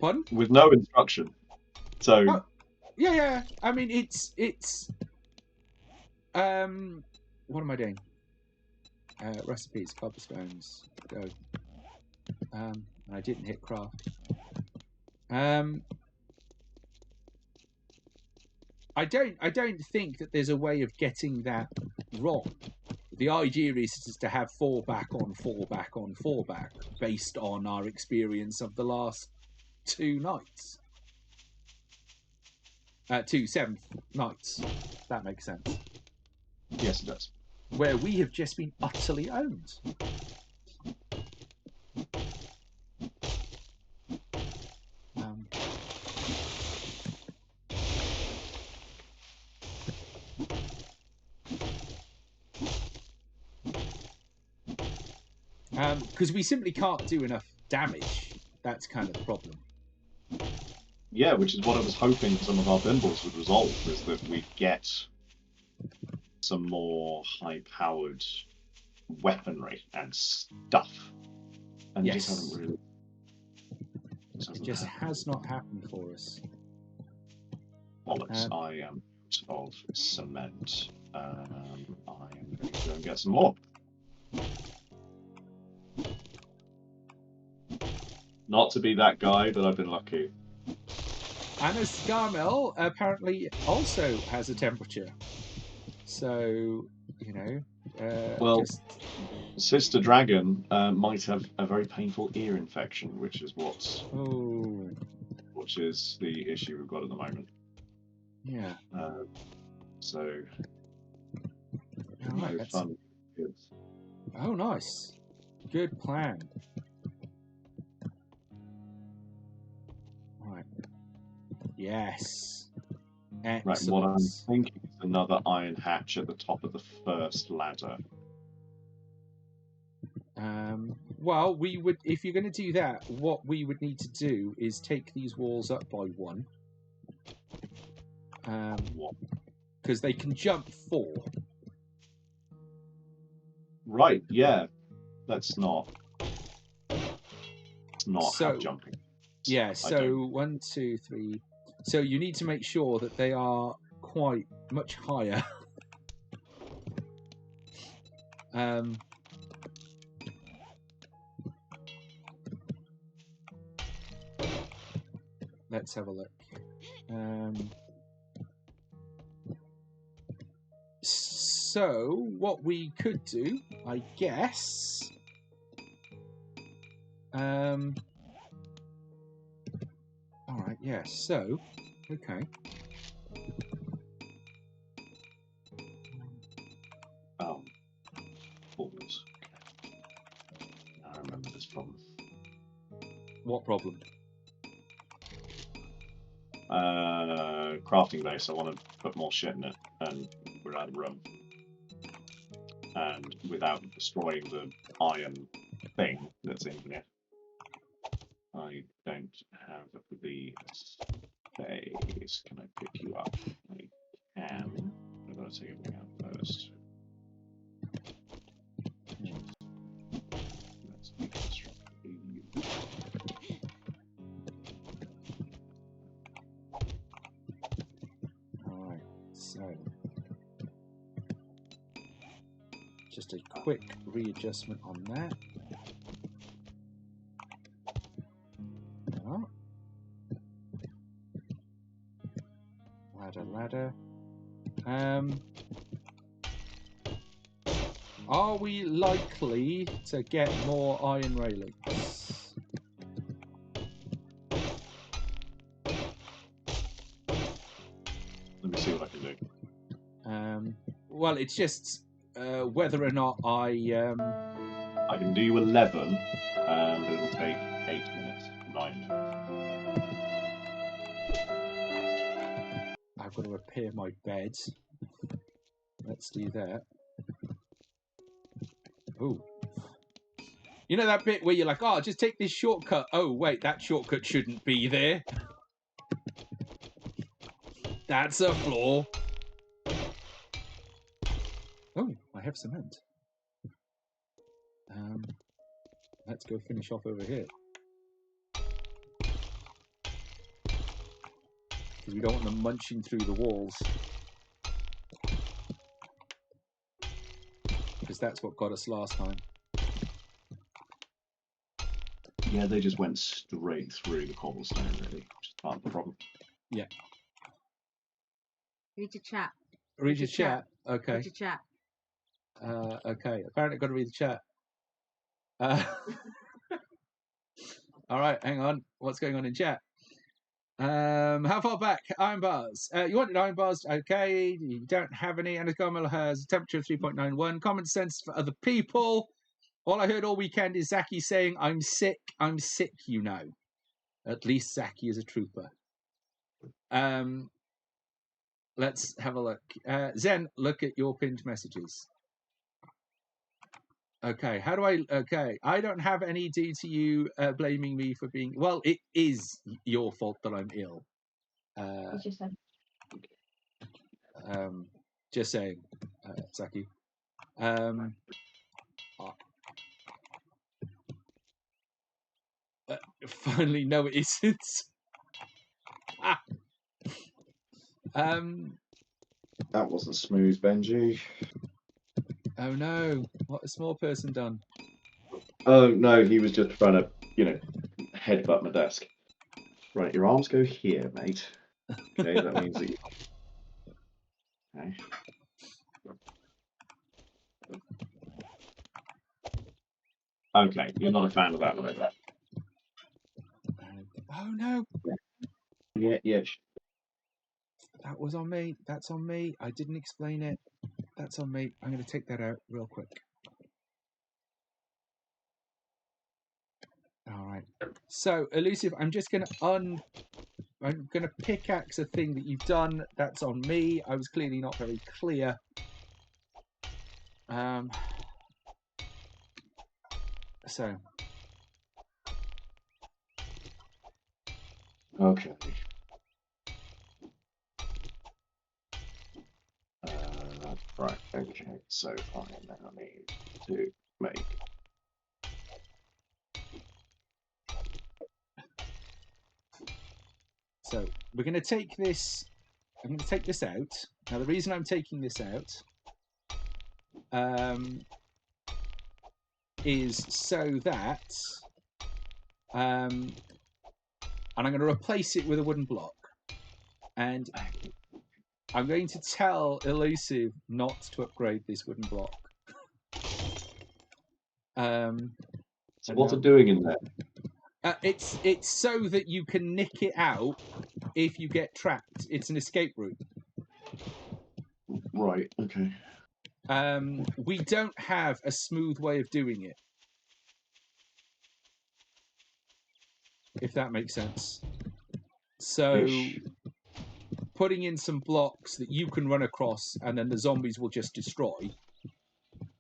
Pardon? With no instruction. So. Oh, yeah. I mean, it's. What am I doing? Recipes, cobblestones, go. I didn't hit craft. I don't think that there's a way of getting that wrong. The idea is to have 4 back on 4 back on 4 back based on our experience of the last 2 nights. 2 7th nights. That makes sense. Yes, it does. Where we have just been utterly owned. Because we simply can't do enough damage. That's kind of the problem. Yeah, which is what I was hoping some of our bimbles would resolve, is that we get some more high-powered weaponry and stuff. And yes. It just hasn't really... It just has not happened for us. Bollocks, I am out of cement. I am going to go and get some more. Not to be that guy, but I've been lucky. Anna's Garmel apparently also has a temperature. So, you know... well, Sister Dragon might have a very painful ear infection, which is which is the issue we've got at the moment. Yeah. So... Right, no fun. Good. Oh, nice. Good plan. Right. Yes. Excellent. Right, what I'm thinking is another iron hatch at the top of the first ladder. Well, we would, if you're going to do that, what we would need to do is take these walls up by 1. Because they can jump 4. Right, yeah. Let's not have jumping. Yeah, so 1, 2, 3. So you need to make sure that they are quite much higher. let's have a look. So what we could do, I guess. All right. Yeah. So, okay. Balls. I remember this problem. What problem? Crafting base. I want to put more shit in it, and we're out of room. And without destroying the iron thing that's in here, I don't have the space. Can I pick you up? I can. I've got to take everything out first. Let's deconstruct the. Alright, so just a quick readjustment on that. Oh. Ladder. Are we likely to get more iron railings? Let me see what I can do. Well, it's just whether or not I can do 11, but it'll take 8 minutes. 9. I've got to repair my bed. Let's do that. Oh. You know that bit where you're like, oh, just take this shortcut. Oh, wait, that shortcut shouldn't be there. That's a flaw. Oh, I have cement. Let's go finish off over here. Because we don't want them munching through the walls. Because that's what got us last time. Yeah, they just went straight through the cobblestone, really, which is part of the problem. Yeah. Read your chat. Read your chat? Okay. Read your chat. Okay. Apparently I've got to read the chat. All right, hang on. What's going on in chat? How far back? Iron bars. You wanted iron bars, okay. You don't have any. And Carmel has a temperature of 3.91. Common sense for other people. All I heard all weekend is Zaki saying, I'm sick, you know. At least Zaki is a trooper. Let's have a look. Zen, look at your pinned messages. Okay, how do I... Okay, I don't have any due to you blaming me for being... Well, it is your fault that I'm ill. Just saying, Zaki. Finally, no, it isn't. That wasn't smooth, Benji. Oh no, what has small person done? Oh no, he was just trying to, headbutt my desk. Right, your arms go here, mate. Okay, that means that you... Okay. Okay, you're not a fan of that, right? Oh no. Yeah. That was on me. That's on me. I didn't explain it. That's on me. I'm going to take that out real quick. All right. So, Elusive, I'm just going to I'm going to pickaxe a thing that you've done. That's on me. I was clearly not very clear. So. Okay. Right, okay, so I now need to make... So, we're going to take this... I'm going to take this out. Now, the reason I'm taking this out is so that and I'm going to replace it with a wooden block. And I'm going to tell Elusive not to upgrade this wooden block. So what's it doing in there? It's so that you can nick it out if you get trapped. It's an escape route. Right. Okay. We don't have a smooth way of doing it. If that makes sense. So Ish. putting in some blocks that you can run across and then the zombies will just destroy,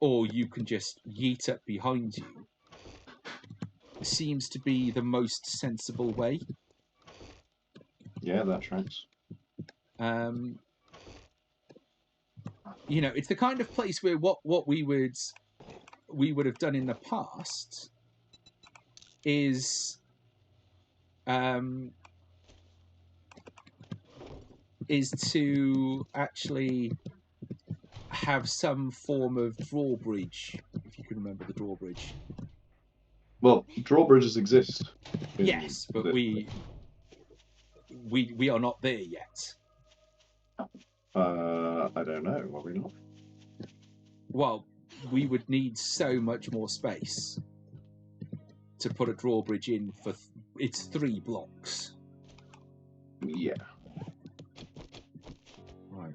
or you can just yeet up behind you, seems to be the most sensible way. Yeah, that tracks. You know, it's the kind of place where what we would have done in the past is to actually have some form of drawbridge, if you can remember the drawbridge. Well, drawbridges exist. Yes, but we are not there yet. I don't know. Are we not? Well, we would need so much more space to put a drawbridge in for. It's 3 blocks. Yeah. Right.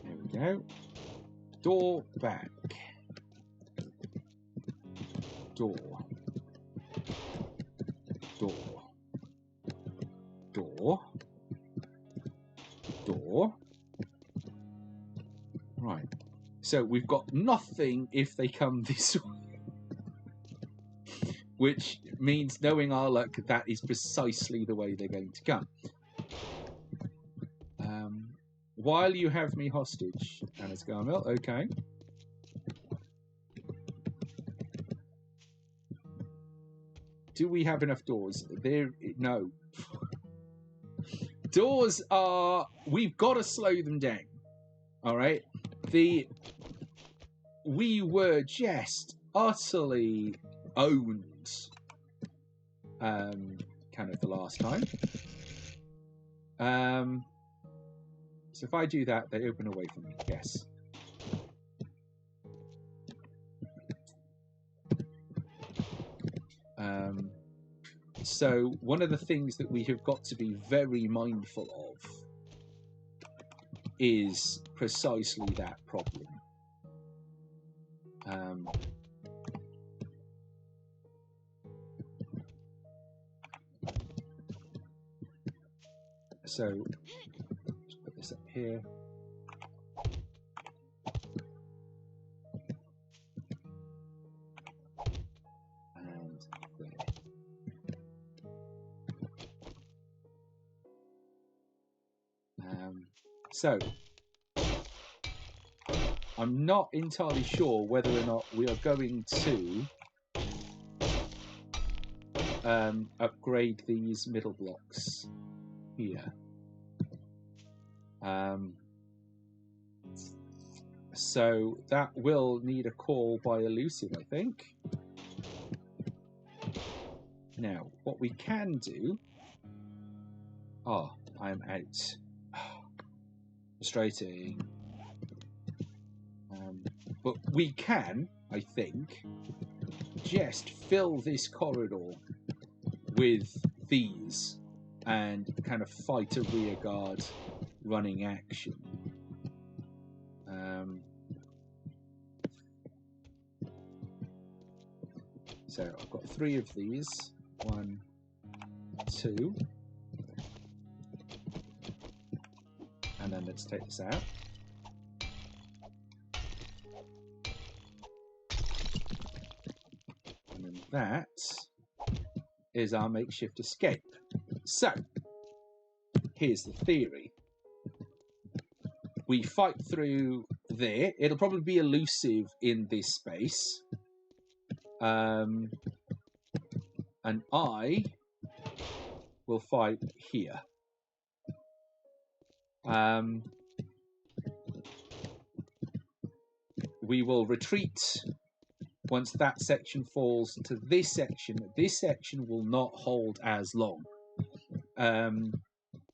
There we go. Door back. Door. Door. Door. Door. Right. So we've got nothing if they come this way. Which means, knowing our luck, that is precisely the way they're going to come. While you have me hostage, Anna Scarmill, okay. Do we have enough doors? No. Doors are... We've got to slow them down. All right? We were just utterly owned kind of the last time. So if I do that, they open away from me. Yes. So one of the things that we have got to be very mindful of is precisely that problem. So just put this up here. And there. So I'm not entirely sure whether or not we are going to upgrade these middle blocks here. So that will need a call by Elusive, I think. Now, what we can do... Oh, I am out. Frustrating. But we can, I think, just fill this corridor with these and kind of fight a rear guard running action. So I've got 3 of these. 1, 2. And then let's take this out. And then that is our makeshift escape. So, here's the theory. We fight through there. It'll probably be elusive in this space. and I will fight here. We will retreat once that section falls to this section. This section will not hold as long.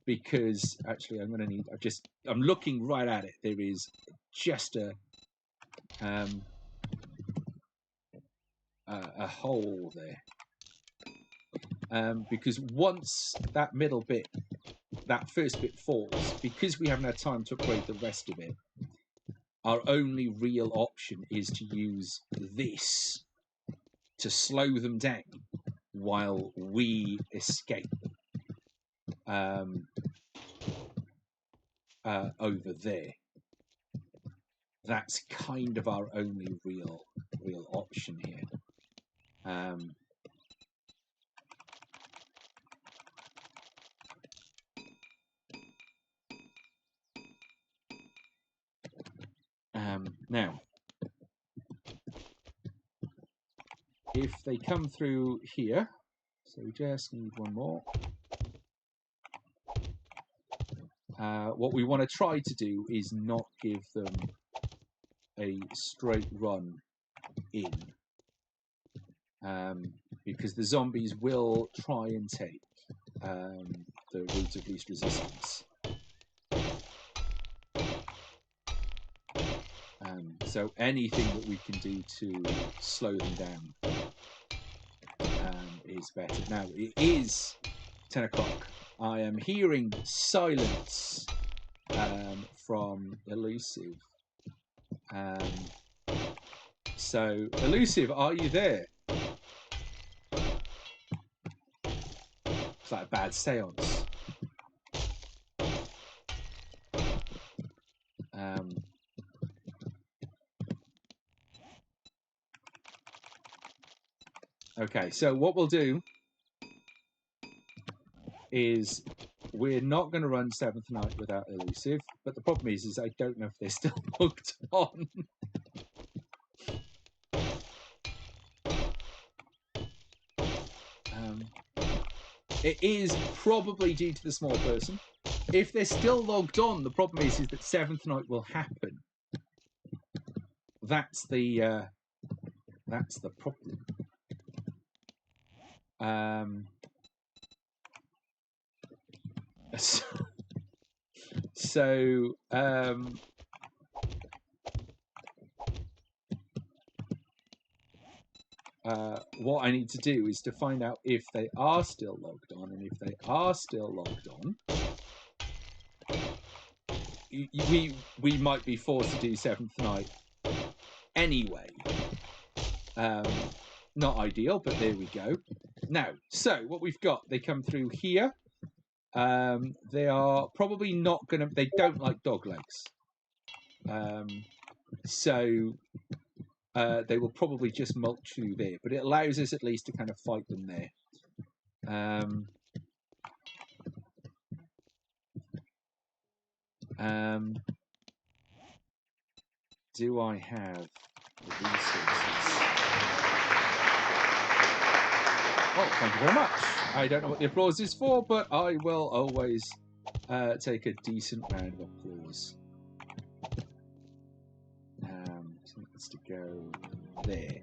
Because actually I'm going to need, I'm looking right at it. There is just a hole there. Because once that middle bit, that first bit falls, because we haven't had time to upgrade the rest of it, our only real option is to use this to slow them down while we escape over there. That's kind of our only real option here. Now, if they come through here, so we just need one more. What we want to try to do is not give them a straight run in, because the zombies will try and take the route of least resistance. So anything that we can do to slow them down is better. Now, it is 10 o'clock. I am hearing silence from Elusive. So, Elusive, are you there? It's like a bad seance. Okay, so what we'll do is we're not going to run Seventh Night without Elusive, but the problem is I don't know if they're still hooked on. It is probably due to the small person. If they're still logged on, the problem is that Seventh Night will happen. That's the problem. What I need to do is to find out if they are still logged on, and if they are still logged on, we might be forced to do Seventh Night anyway. Not ideal, but there we go. Now, so what we've got, they come through here. They are probably not going to, they don't like dog legs. So they will probably just mulch through there, but it allows us at least to kind of fight them there. Do I have the resources? Oh, thank you very much. I don't know what the applause is for, but I will always take a decent round of applause. So it's to go there.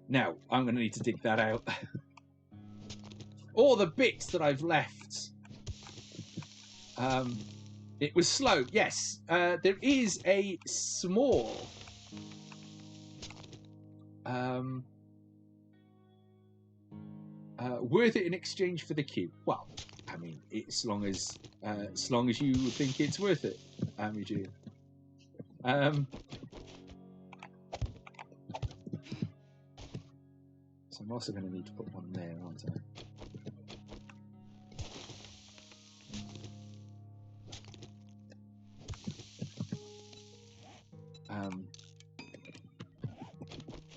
Now, I'm going to need to dig that out. All the bits that I've left. It was slow, yes. There is a small worth it in exchange for the cube. Well, I mean, as long as you think it's worth it, Eugene. So I'm also going to need to put one there, aren't I?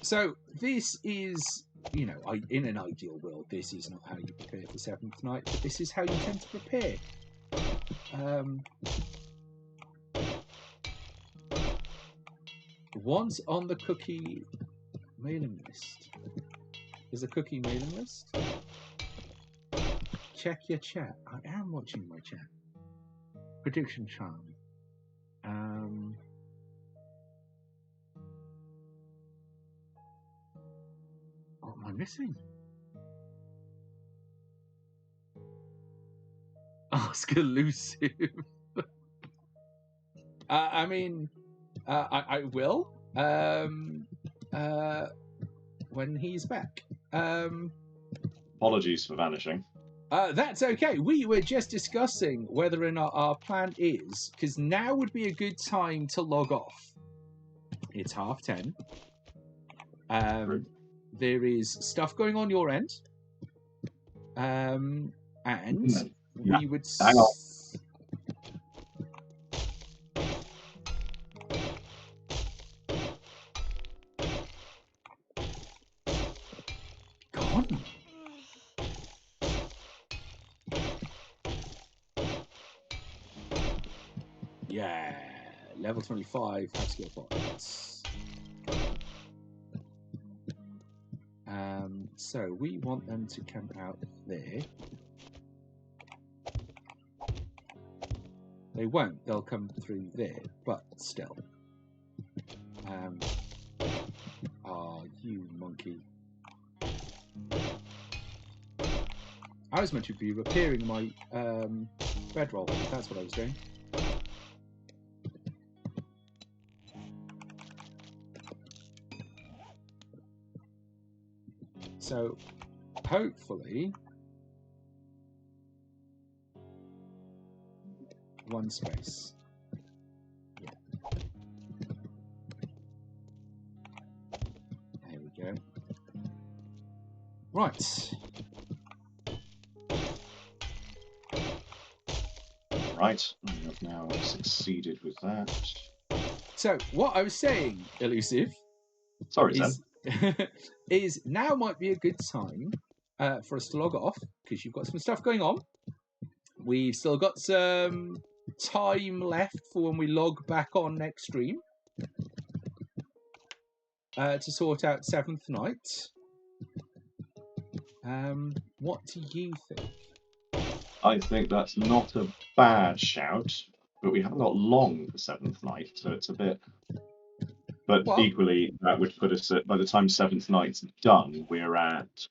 So this is, you know, in an ideal world, this is not how you prepare for Seventh Night, but this is how you tend to prepare. Once on the cookie mailing list, There's a cookie mailing list. Check your chat. I am watching my chat. Prediction charm. What am I missing? Ask elusive. I mean, I will. When he's back. Apologies for vanishing. That's okay. We were just discussing whether or not our plan is, because now would be a good time to log off. It's 10:30. There is stuff going on your end. And Yeah. we would... Hang on. Gone. Yeah, level 25 high skill points. So we want them to camp out there. They won't. They'll come through there, but still. You monkey. I was meant to be repairing my bedroll. That's what I was doing. So, hopefully, one space. Yeah. There we go. Right. Right, I have now succeeded with that. So, what I was saying, Elusive, Sorry, Zen. is now might be a good time for us to log off, because you've got some stuff going on. We've still got some time left for when we log back on next stream to sort out Seventh Night. What do you think? I think that's not a bad shout, but we haven't got long for Seventh Night, so it's a bit... But Well- equally, that would put us at, by the time Seventh Night's done, we're at,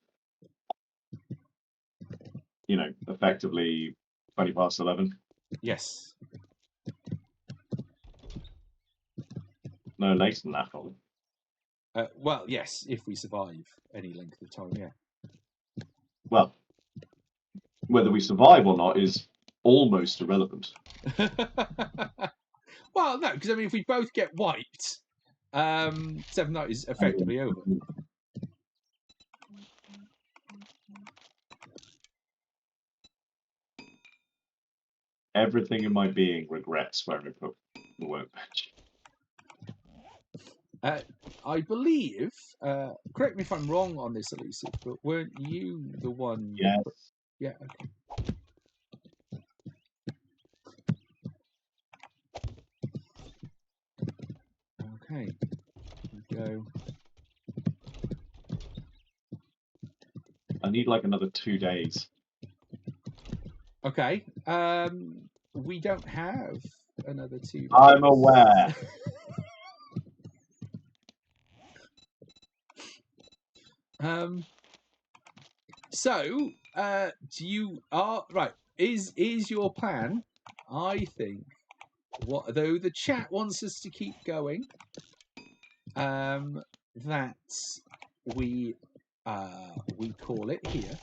effectively 20 past 11. Yes. No, later than that, probably. Well, yes, if we survive any length of time, yeah. Well, whether we survive or not is almost irrelevant. Well, no, because I mean, if we both get wiped, Seventh Night is effectively over. Everything in my being regrets where I put the workbench. I believe, correct me if I'm wrong on this, Elusive, but weren't you the one? Yes. Yeah, okay. Okay, here we go. I need like another 2 days. Okay, we don't have another 2 days. I'm aware. So, do you right? Is your plan? I think though the chat wants us to keep going, that we call it here,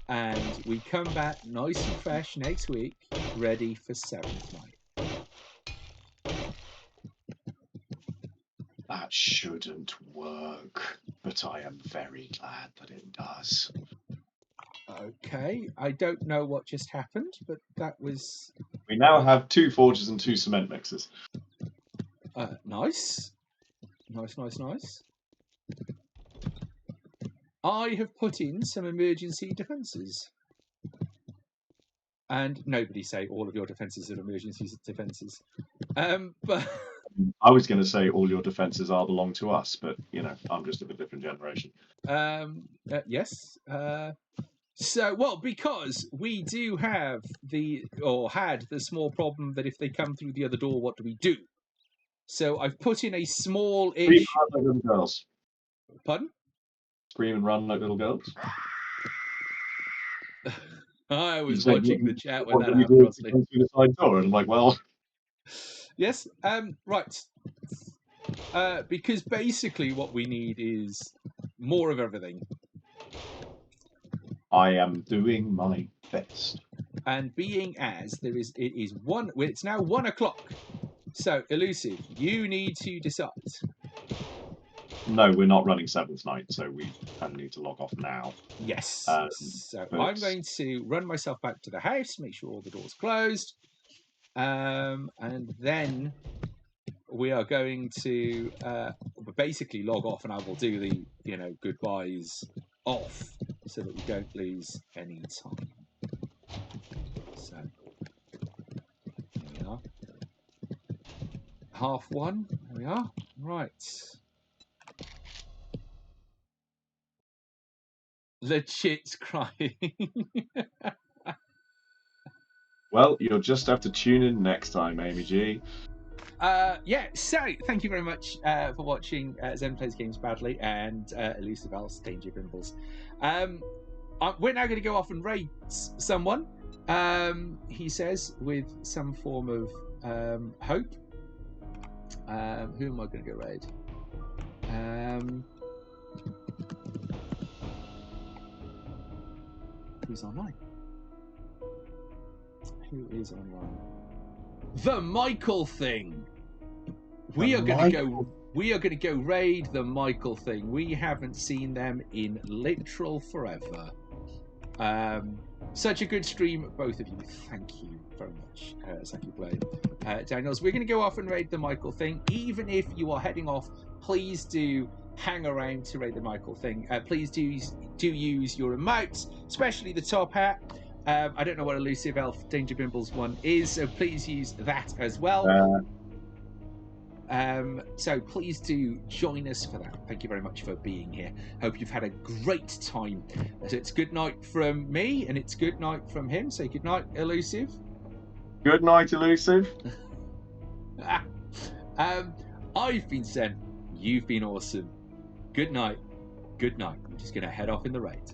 and we come back nice and fresh next week, ready for Seventh Night. That shouldn't work, but I am very glad that it does. Okay, I don't know what just happened, but that was We now have 2 forges and 2 cement mixers. nice. Nice. I have put in some emergency defences. And nobody say all of your defences are emergency defences. But I was going to say all your defences are belong to us, but I'm just of a different generation. Yes. Well, because we do have had the small problem that if they come through the other door, what do we do? So I've put in a small-ish. Scream and run like little girls. Pardon? Scream and run like little girls. I was said, watching the chat when What that do we happened, do if Rossley. we come through the side door? And I'm like, well, Yes. Right. Because basically what we need is more of everything. I am doing my best. And being as it's now 1 o'clock. So, Elusive, you need to decide. No, we're not running 7th night, so we kind of need to log off now. Yes. So but- I'm going to run myself back to the house, make sure all the doors closed, and then we are going to basically log off, and I will do the goodbyes off so that we don't lose any time. So here we are. 1:30. There we are. Right. Legit's crying. Well, you'll just have to tune in next time, Amy G. So thank you very much for watching Zen Plays Games Badly and Elusive Alice Danger Brimbles. We're now going to go off and raid someone, he says, with some form of hope. Who am I going to go raid? Who's online? Who is online? The Michael thing. We are going to go raid the Michael thing. We haven't seen them in literal forever. Such a good stream, both of you. Thank you very much, Zaki Blade. Daniels, we're going to go off and raid the Michael thing. Even if you are heading off, please do hang around to raid the Michael thing. Please do use your emotes, especially the top hat. I don't know what Elusive Elf Danger Bimbles one is, so please use that as well. So please do join us for that. Thank you very much for being here. Hope you've had a great time. So it's good night from me, and it's good night from him. Say good night, Elusive. Good night, Elusive. I've been Zen. You've been awesome. Good night. Good night. I'm just going to head off in the raid.